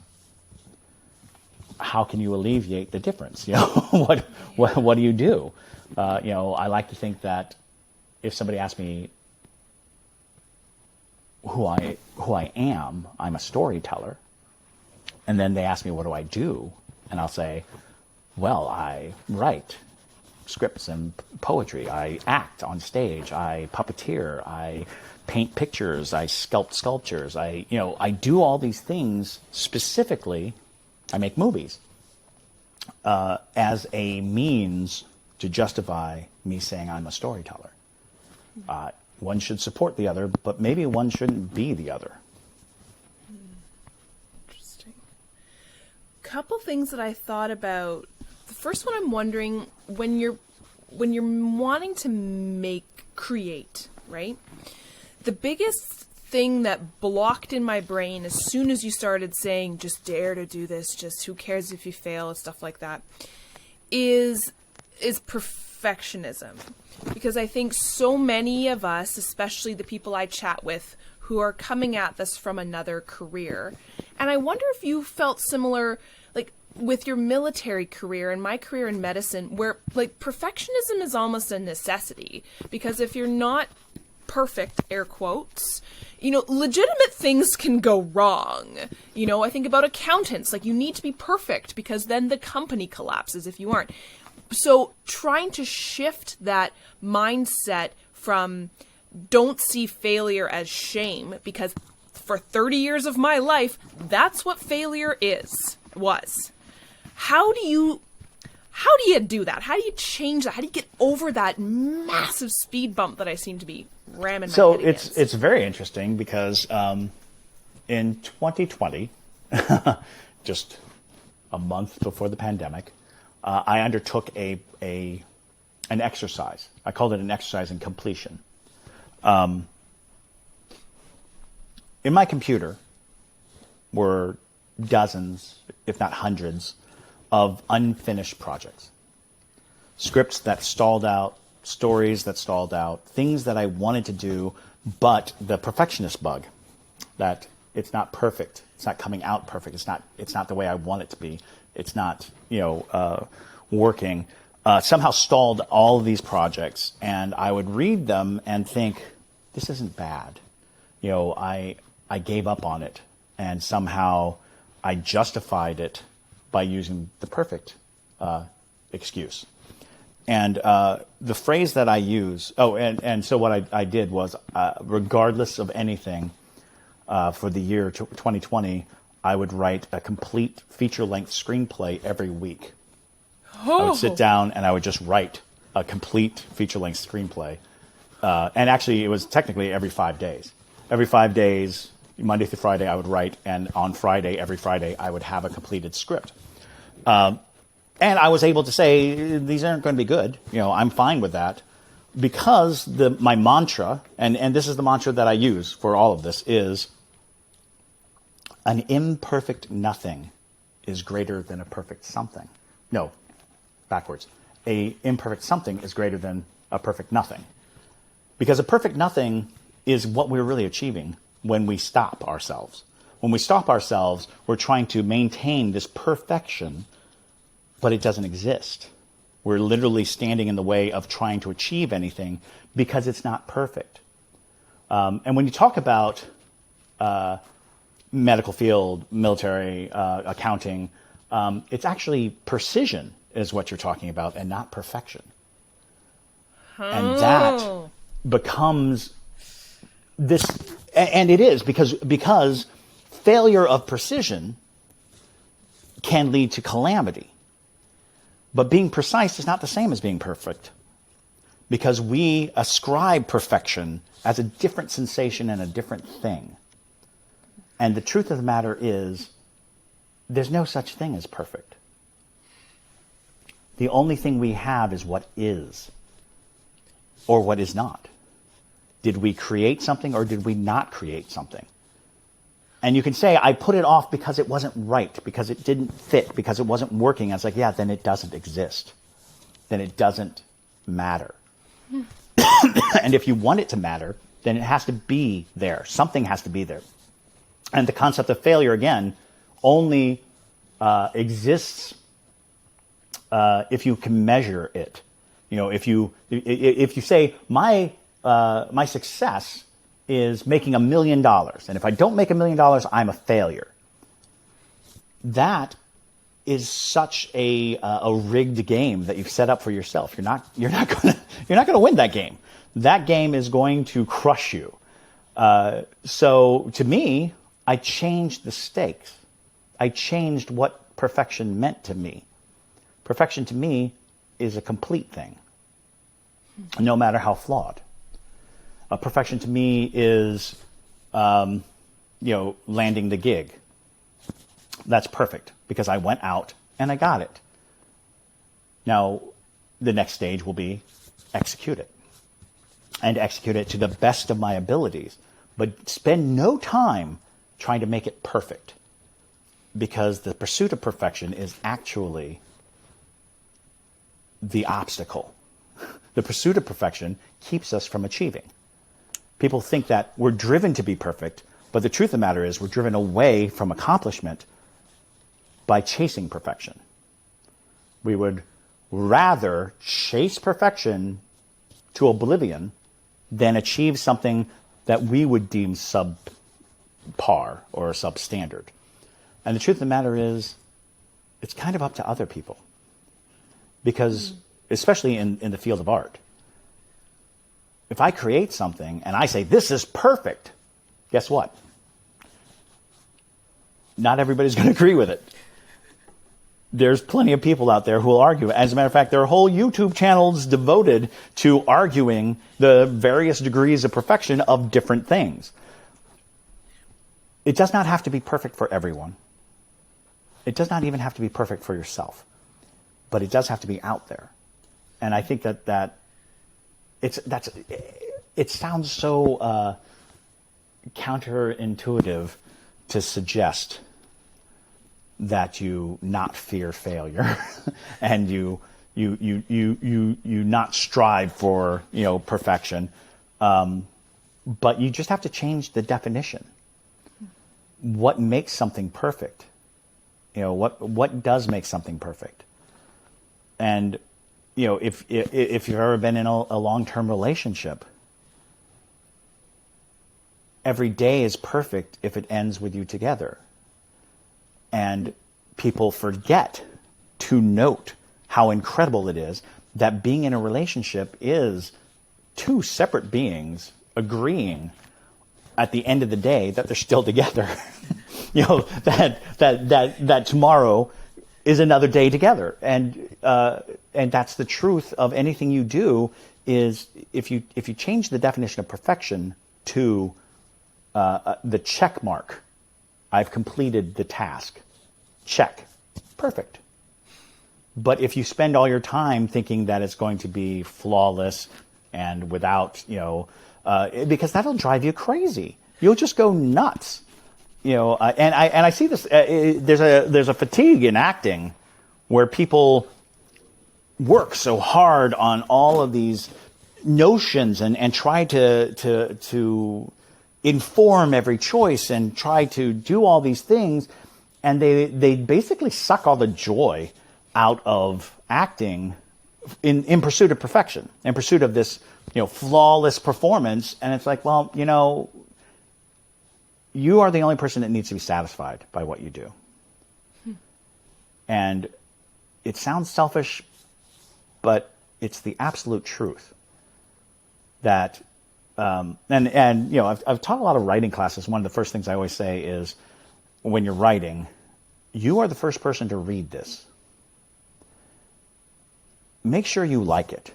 how can you alleviate the difference? What do you do? I like to think that if somebody asks me who I am, I'm a storyteller. And then they ask me, what do I do? And I'll say, well, I write scripts and poetry. I act on stage. I puppeteer. I paint pictures. I sculpt sculptures. I do all these things specifically. I make movies as a means to justify me saying I'm a storyteller. One should support the other, but maybe one shouldn't be the other. Interesting. Couple things that I thought about. The first one, I'm wondering, when you're wanting to create, right? The biggest thing that blocked in my brain as soon as you started saying, just dare to do this, just who cares if you fail, and stuff like that, is perfectionism. Because I think so many of us, especially the people I chat with who are coming at this from another career. And I wonder if you felt similar, like with your military career and my career in medicine, where like perfectionism is almost a necessity, because if you're not perfect, air quotes, legitimate things can go wrong. I think about accountants, like you need to be perfect because then the company collapses if you aren't. So trying to shift that mindset from don't see failure as shame, because for 30 years of my life, that's what failure was. How do you do that? How do you change that? How do you get over that massive speed bump that I seem to be ramming my head against? It's very interesting because in 2020, just a month before the pandemic, I undertook an exercise. I called it an exercise in completion. In my computer were dozens, if not hundreds, of unfinished projects. Scripts that stalled out, stories that stalled out, things that I wanted to do, but the perfectionist bug, that it's not perfect, it's not coming out perfect, it's not the way I want it to be, it's not working, somehow stalled all of these projects. And I would read them and think, this isn't bad. I gave up on it, and somehow I justified it by using the perfect excuse. And the phrase that I use, so what I did was, regardless of anything, for the year 2020, I would write a complete feature-length screenplay every week. I would sit down and I would just write a complete feature-length screenplay. And actually, it was technically every 5 days. Every 5 days, Monday through Friday, I would write, and on Friday, every Friday, I would have a completed script. And I was able to say, these aren't going to be good. I'm fine with that, because my mantra, and this is the mantra that I use for all of this, is an imperfect nothing is greater than a perfect something. No, backwards. A imperfect something is greater than a perfect nothing. Because a perfect nothing is what we're really achieving when we stop ourselves. When we stop ourselves, we're trying to maintain this perfection, but it doesn't exist. We're literally standing in the way of trying to achieve anything because it's not perfect. And when you talk about medical field, military, accounting, it's actually precision is what you're talking about, and not perfection. And that becomes this, and it is because failure of precision can lead to calamity. But being precise is not the same as being perfect, because we ascribe perfection as a different sensation and a different thing. And the truth of the matter is, there's no such thing as perfect. The only thing we have is what is, or what is not. Did we create something, or did we not create something? And you can say, I put it off because it wasn't right, because it didn't fit, because it wasn't working. And it's like, yeah, then it doesn't exist. Then it doesn't matter. And if you want it to matter, then it has to be there. Something has to be there. And the concept of failure, again, only exists if you can measure it. If you say, my success is making $1 million, and if I don't make $1 million, I'm a failure. That is such a rigged game that you've set up for yourself. You're not gonna win that game. That game is going to crush you. So to me, I changed the stakes. I changed what perfection meant to me. Perfection to me is a complete thing, no matter how flawed. Perfection to me is, landing the gig. That's perfect because I went out and I got it. Now, the next stage will be execute it, and execute it to the best of my abilities, but spend no time trying to make it perfect, because the pursuit of perfection is actually the obstacle. The pursuit of perfection keeps us from achieving, People think that we're driven to be perfect, but the truth of the matter is we're driven away from accomplishment by chasing perfection. We would rather chase perfection to oblivion than achieve something that we would deem subpar or substandard. And the truth of the matter is, it's kind of up to other people. Because, especially in the field of art, if I create something and I say, this is perfect, guess what? Not everybody's going to agree with it. There's plenty of people out there who will argue. As a matter of fact, there are whole YouTube channels devoted to arguing the various degrees of perfection of different things. It does not have to be perfect for everyone. It does not even have to be perfect for yourself. But it does have to be out there. And I think that it sounds so counterintuitive to suggest that you not fear failure and you not strive for perfection, but you just have to change the definition. What makes something perfect? What does make something perfect? And if you've ever been in a long-term relationship, every day is perfect if it ends with you together. And people forget to note how incredible it is that being in a relationship is two separate beings agreeing at the end of the day that they're still together. that tomorrow is another day together. And that's the truth of anything you do, is if you change the definition of perfection to the check mark, I've completed the task. Check. Perfect. But if you spend all your time thinking that it's going to be flawless and without, because that'll drive you crazy. You'll just go nuts. And I see this. There's a fatigue in acting where people work so hard on all of these notions and try to inform every choice and try to do all these things, and they basically suck all the joy out of acting in pursuit of perfection, in pursuit of this flawless performance. And it's like, well, you are the only person that needs to be satisfied by what you do. And it sounds selfish, but it's the absolute truth. That I've taught a lot of writing classes. One of the first things I always say is, when you're writing, you are the first person to read this. Make sure you like it.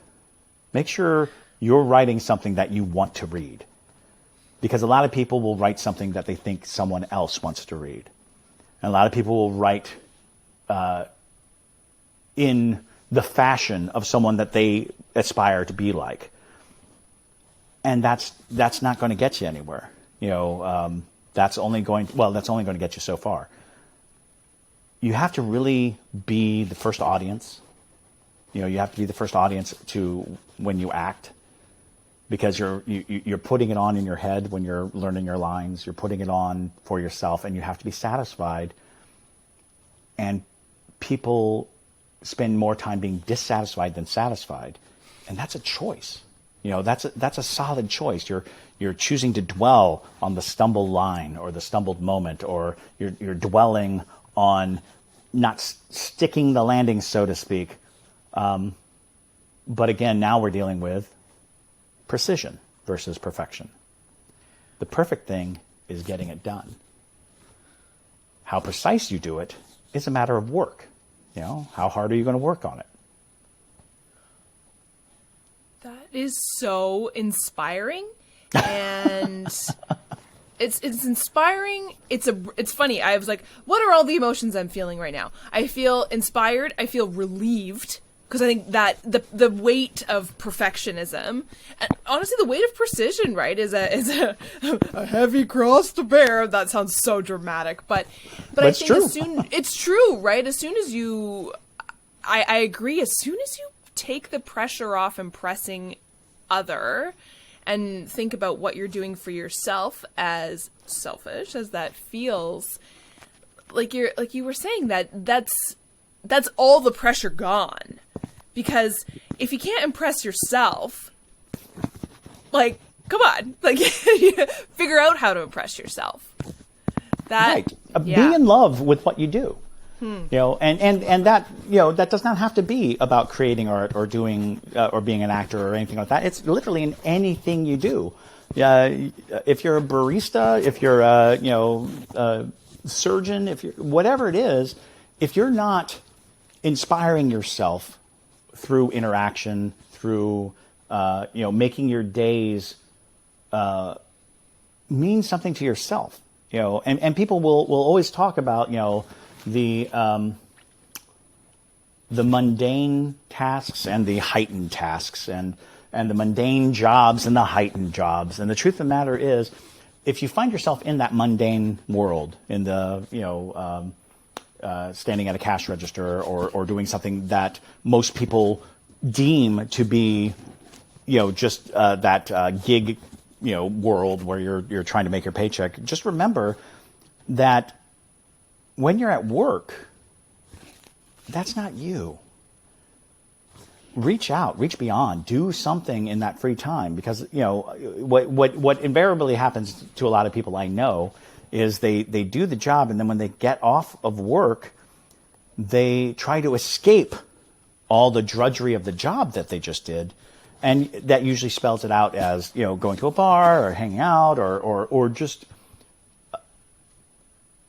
Make sure you're writing something that you want to read. Because a lot of people will write something that they think someone else wants to read. And a lot of people will write in the fashion of someone that they aspire to be like. And that's not going to get you anywhere. That's only going to get you so far. You have to really be the first audience. You have to be the first audience to when you act, because you're putting it on in your head when you're learning your lines. You're putting it on for yourself, and you have to be satisfied. And people spend more time being dissatisfied than satisfied, and that's a choice. That's a solid choice. You're choosing to dwell on the stumbled line or the stumbled moment, or you're dwelling on not sticking the landing, so to speak. But again, now we're dealing with precision versus perfection. The perfect thing is getting it done. How precise you do it is a matter of work. How hard are you going to work on it? That is so inspiring, and it's inspiring. It's funny. I was like, what are all the emotions I'm feeling right now? I feel inspired. I feel relieved, because I think that the weight of perfectionism, and honestly, the weight of precision, right, is a heavy cross to bear. That sounds so dramatic, but I think true. It's true, right? As soon as I agree. As soon as you take the pressure off impressing other and think about what you're doing for yourself as selfish as that feels, like you were saying, that's all the pressure gone. Because if you can't impress yourself, like, come on, like, figure out how to impress yourself. Right. Be in love with what you do. You know, and that, you know, that does not have to be about creating art or doing or being an actor or anything like that. It's literally in anything you do. If you're a barista, if you're a surgeon, if you're whatever it is, if you're not inspiring yourself through interaction, through making your days mean something to yourself, you know, and people will always talk about, you know, the mundane tasks and the heightened tasks, and the mundane jobs and the heightened jobs. And the truth of the matter is, if you find yourself in that mundane world, in the standing at a cash register or doing something that most people deem to be, you know, just that gig, you know, world where you're trying to make your paycheck, just remember that when you're at work, that's not you. Reach out, reach beyond, do something in that free time, because, you know, what invariably happens to a lot of people I know is they do the job, and then when they get off of work, they try to escape all the drudgery of the job that they just did. And that usually spells it out as, you know, going to a bar or hanging out or just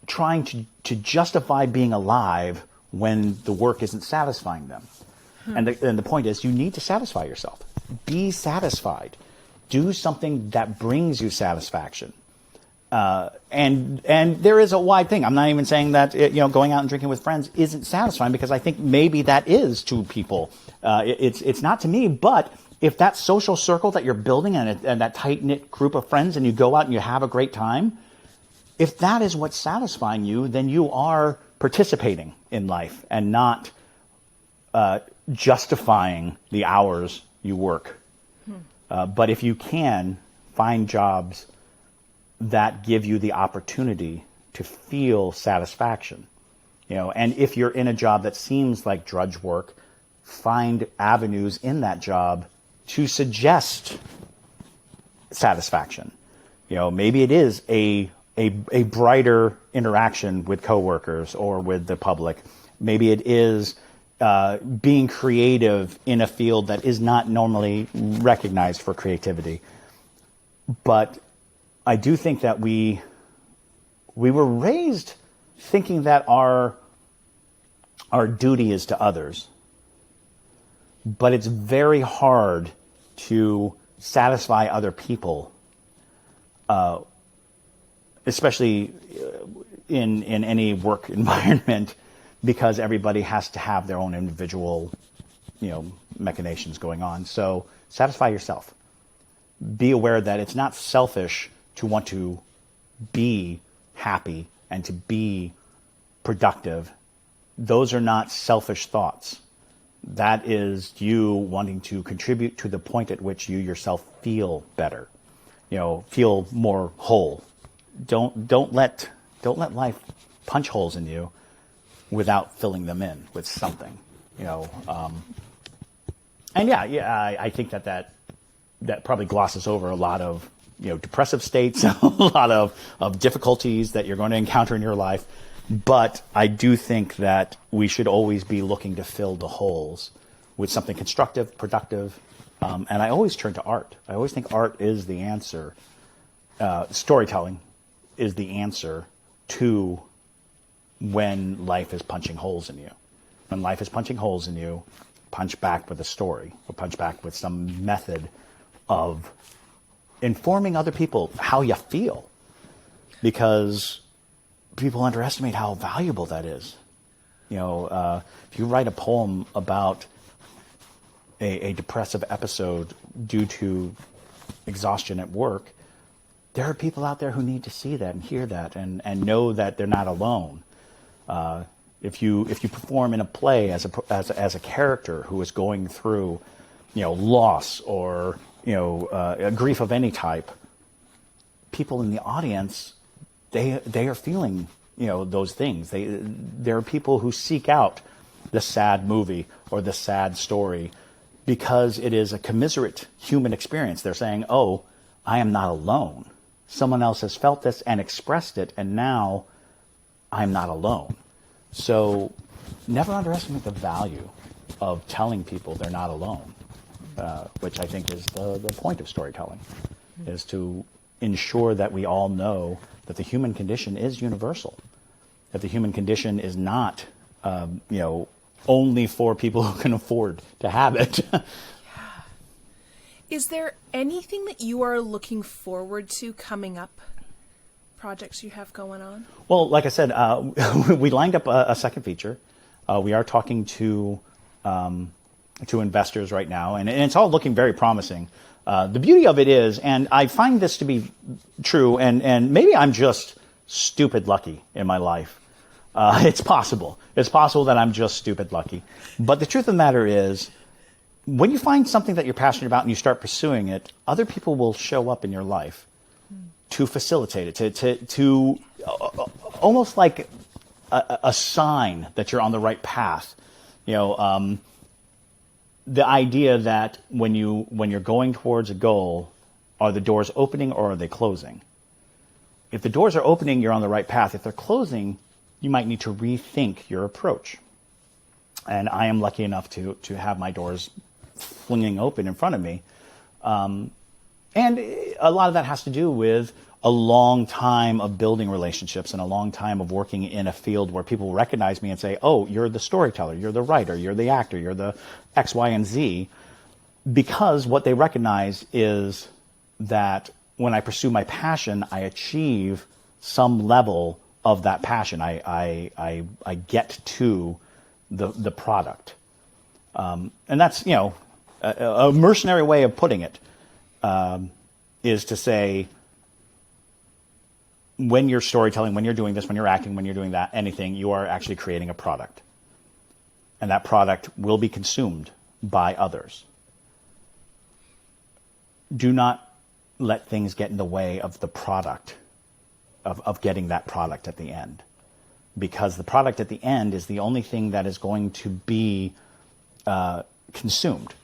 trying to justify being alive when the work isn't satisfying them. And the point is, you need to satisfy yourself. Be satisfied. Do something that brings you satisfaction. And there is a wide thing. I'm not even saying that, you know, going out and drinking with friends isn't satisfying, because I think maybe that is to people. It's not to me, but if that social circle that you're building and that tight-knit group of friends, and you go out and you have a great time, if that is what's satisfying you, then you are participating in life and not justifying the hours you work. But if you can, find jobs that give you the opportunity to feel satisfaction, you know, and if you're in a job that seems like drudge work, find avenues in that job to suggest satisfaction. You know, maybe it is a brighter interaction with coworkers or with the public. Maybe it is being creative in a field that is not normally recognized for creativity. But I do think that we were raised thinking that our duty is to others. But it's very hard to satisfy other people, especially in any work environment, because everybody has to have their own individual, you know, machinations going on. So satisfy yourself. Be aware that it's not selfish to want to be happy and to be productive. Those are not selfish thoughts. That is you wanting to contribute to the point at which you yourself feel better, you know, feel more whole. Don't let life punch holes in you without filling them in with something, you know. And I think that probably glosses over a lot of, you know, depressive states, a lot of difficulties that you're going to encounter in your life. But I do think that we should always be looking to fill the holes with something constructive, productive. And I always turn to art. I always think art is the answer. Storytelling is the answer to when life is punching holes in you. When life is punching holes in you, punch back with a story, or punch back with some method of informing other people how you feel. Because people underestimate how valuable that is. You know, if you write a poem about a depressive episode due to exhaustion at work, there are people out there who need to see that and hear that and know that they're not alone. If you perform in a play as a character who is going through, you know, loss or, a grief of any type, people in the audience, they are feeling, those things. There are people who seek out the sad movie or the sad story because it is a commiserate human experience. They're saying, oh, I am not alone. Someone else has felt this and expressed it, and now I'm not alone. So never underestimate the value of telling people they're not alone, which I think is the point of storytelling, is to ensure that we all know that the human condition is universal, that the human condition is not, only for people who can afford to have it. Is there anything that you are looking forward to coming up? Projects you have going on? Well, like I said, we lined up a second feature. We are talking to investors right now, and it's all looking very promising. The beauty of it is, and I find this to be true, and maybe I'm just stupid lucky in my life. It's possible. It's possible that I'm just stupid lucky. But the truth of the matter is, when you find something that you're passionate about and you start pursuing it, other people will show up in your life to facilitate it, to almost like a sign that you're on the right path. The idea that when you're going towards a goal, are the doors opening or are they closing? If the doors are opening, you're on the right path. If they're closing, you might need to rethink your approach. And I am lucky enough to have my doors flinging open in front of me. And a lot of that has to do with a long time of building relationships and a long time of working in a field where people recognize me and say, oh, you're the storyteller, you're the writer, you're the actor, you're the X, Y, and Z. Because what they recognize is that when I pursue my passion, I achieve some level of that passion. I get to the product. And that's, a mercenary way of putting it, is to say, when you're storytelling, when you're doing this, when you're acting, when you're doing that, anything, you are actually creating a product. And that product will be consumed by others. Do not let things get in the way of the product, of getting that product at the end. Because the product at the end is the only thing that is going to be consumed.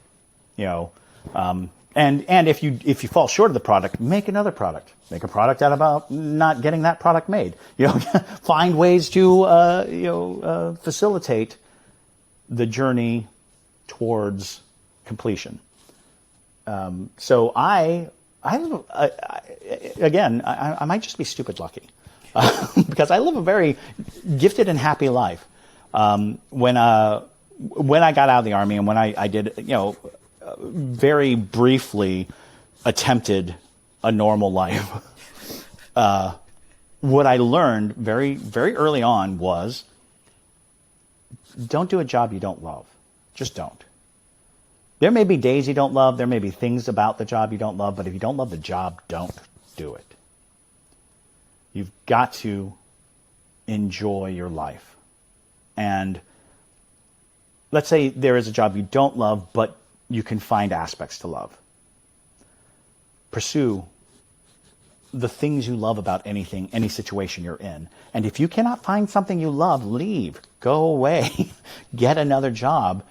And if you fall short of the product, make another product. Make a product out about not getting that product made. Find ways to facilitate the journey towards completion. So I might just be stupid lucky, because I live a very gifted and happy life. When I got out of the Army and when I did, very briefly attempted a normal life, what I learned very, very early on was, don't do a job you don't love. Just don't. There may be days you don't love, there may be things about the job you don't love, but if you don't love the job, don't do it. You've got to enjoy your life. And let's say there is a job you don't love, but you can find aspects to love. Pursue the things you love about anything, any situation you're in. And if you cannot find something you love, leave. Go away. Get another job.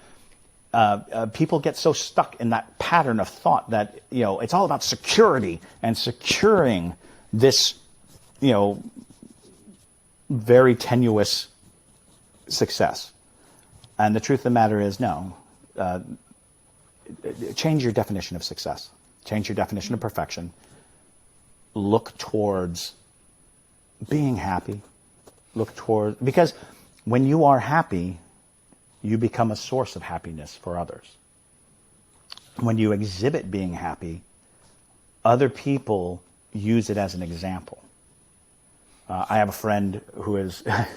People get so stuck in that pattern of thought that, it's all about security and securing this, very tenuous success. And the truth of the matter is, no. Change your definition of success. Change your definition of perfection. Look towards being happy. Because when you are happy, you become a source of happiness for others. When you exhibit being happy, other people use it as an example. I have a friend who is a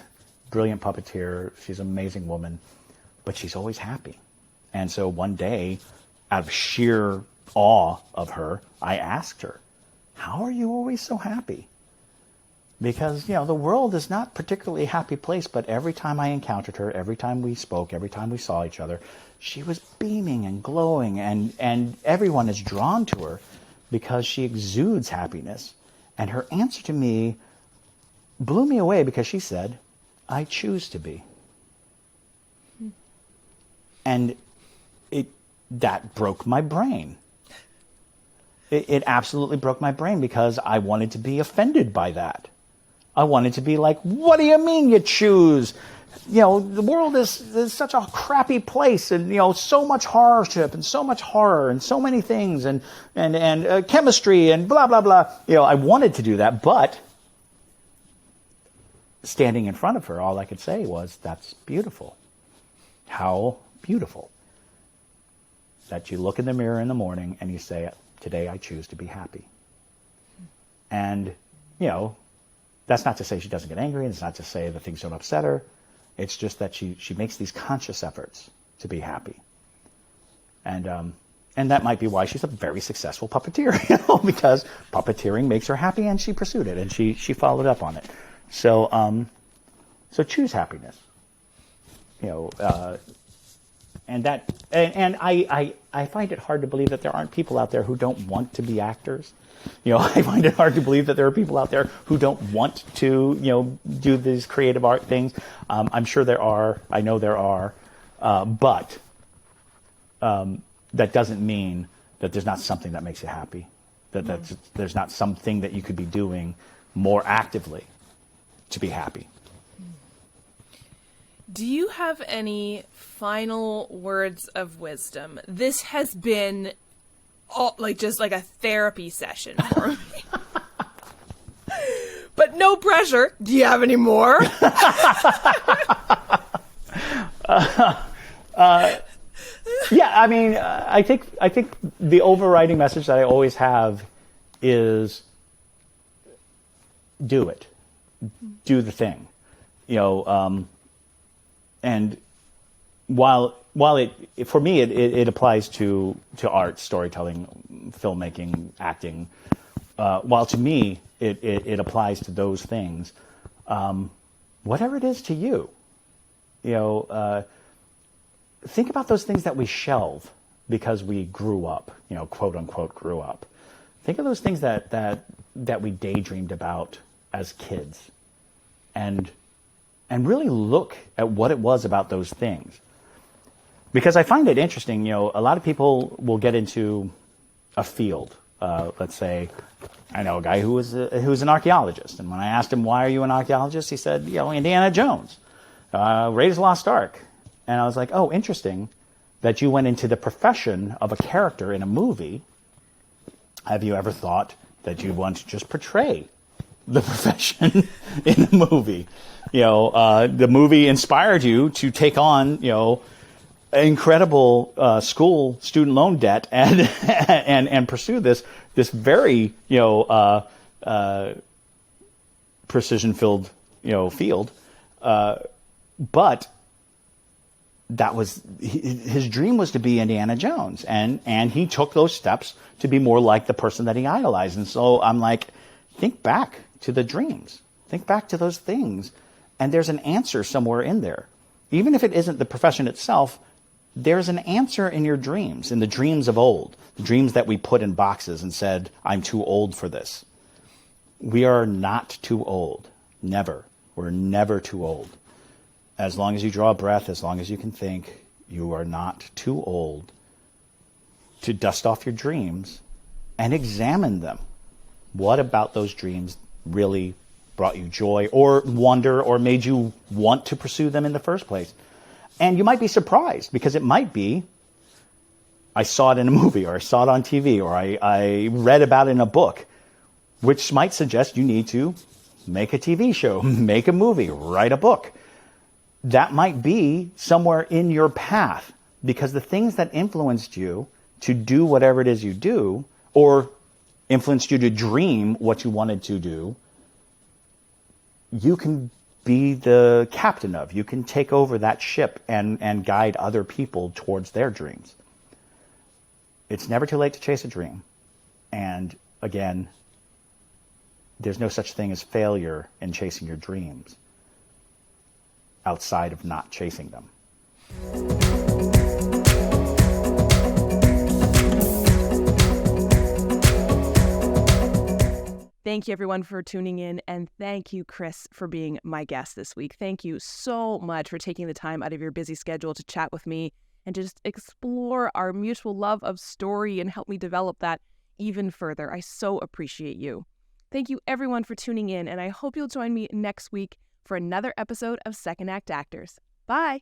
brilliant puppeteer. She's an amazing woman, but she's always happy. And so one day, out of sheer awe of her, I asked her, how are you always so happy? Because, the world is not particularly a happy place, but every time I encountered her, every time we spoke, every time we saw each other, she was beaming and glowing, and everyone is drawn to her because she exudes happiness. And her answer to me blew me away because she said, I choose to be. And that broke my brain. It absolutely broke my brain because I wanted to be offended by that. I wanted to be like, what do you mean you choose? You know, the world is such a crappy place, and, you know, so much hardship and so much horror and so many things and chemistry and blah, blah, blah. You know, I wanted to do that, but standing in front of her, all I could say was, that's beautiful. How beautiful. That you look in the mirror in the morning and you say, today I choose to be happy. And, you know, that's not to say she doesn't get angry, and it's not to say that things don't upset her. It's just that she makes these conscious efforts to be happy. And that might be why she's a very successful puppeteer, you know, because puppeteering makes her happy, and she pursued it, and she followed up on it. So choose happiness. You know, and I find it hard to believe that there aren't people out there who don't want to be actors. You know, I find it hard to believe that there are people out there who don't want to, you know, do these creative art things. I'm sure there are. I know there are. But that doesn't mean that there's not something that makes you happy. That there's not something that you could be doing more actively to be happy. Do you have any final words of wisdom? This has been just like a therapy session for me. But no pressure. Do you have any more? Yeah, I mean, I think the overriding message that I always have is do it. Do the thing. You know, and while it for me it applies to art, storytelling, filmmaking, acting, while to me it applies to those things, whatever it is to you, you know, think about those things that we shelve because we grew up, you know, quote unquote grew up. Think of those things that we daydreamed about as kids, and really look at what it was about those things. Because I find it interesting, you know, a lot of people will get into a field. Let's say, I know a guy who was an archaeologist, and when I asked him, why are you an archaeologist? He said, you know, Indiana Jones, Raiders of the Lost Ark. And I was like, oh, interesting that you went into the profession of a character in a movie. Have you ever thought that you want to just portray the profession in a movie? You know, the movie inspired you to take on, you know, incredible school student loan debt and pursue this very, you know, precision-filled, you know, field. But that was his dream, was to be Indiana Jones, and he took those steps to be more like the person that he idolized. And so I'm like, think back to the dreams, think back to those things, and there's an answer somewhere in there. Even if it isn't the profession itself, there's an answer in your dreams, in the dreams of old, the dreams that we put in boxes and said, I'm too old for this. We are not too old. Never. We're never too old. As long as you draw a breath, as long as you can think, you are not too old to dust off your dreams and examine them. What about those dreams really brought you joy or wonder or made you want to pursue them in the first place? And you might be surprised, because it might be, I saw it in a movie, or I saw it on TV, or I read about it in a book, which might suggest you need to make a TV show, make a movie, write a book. That might be somewhere in your path, because the things that influenced you to do whatever it is you do, or influenced you to dream what you wanted to do, you can be the captain of. You can take over that ship and guide other people towards their dreams. It's never too late to chase a dream. And again, there's no such thing as failure in chasing your dreams outside of not chasing them. Thank you, everyone, for tuning in. And thank you, Chris, for being my guest this week. Thank you so much for taking the time out of your busy schedule to chat with me and to just explore our mutual love of story and help me develop that even further. I so appreciate you. Thank you, everyone, for tuning in. And I hope you'll join me next week for another episode of Second Act Actors. Bye.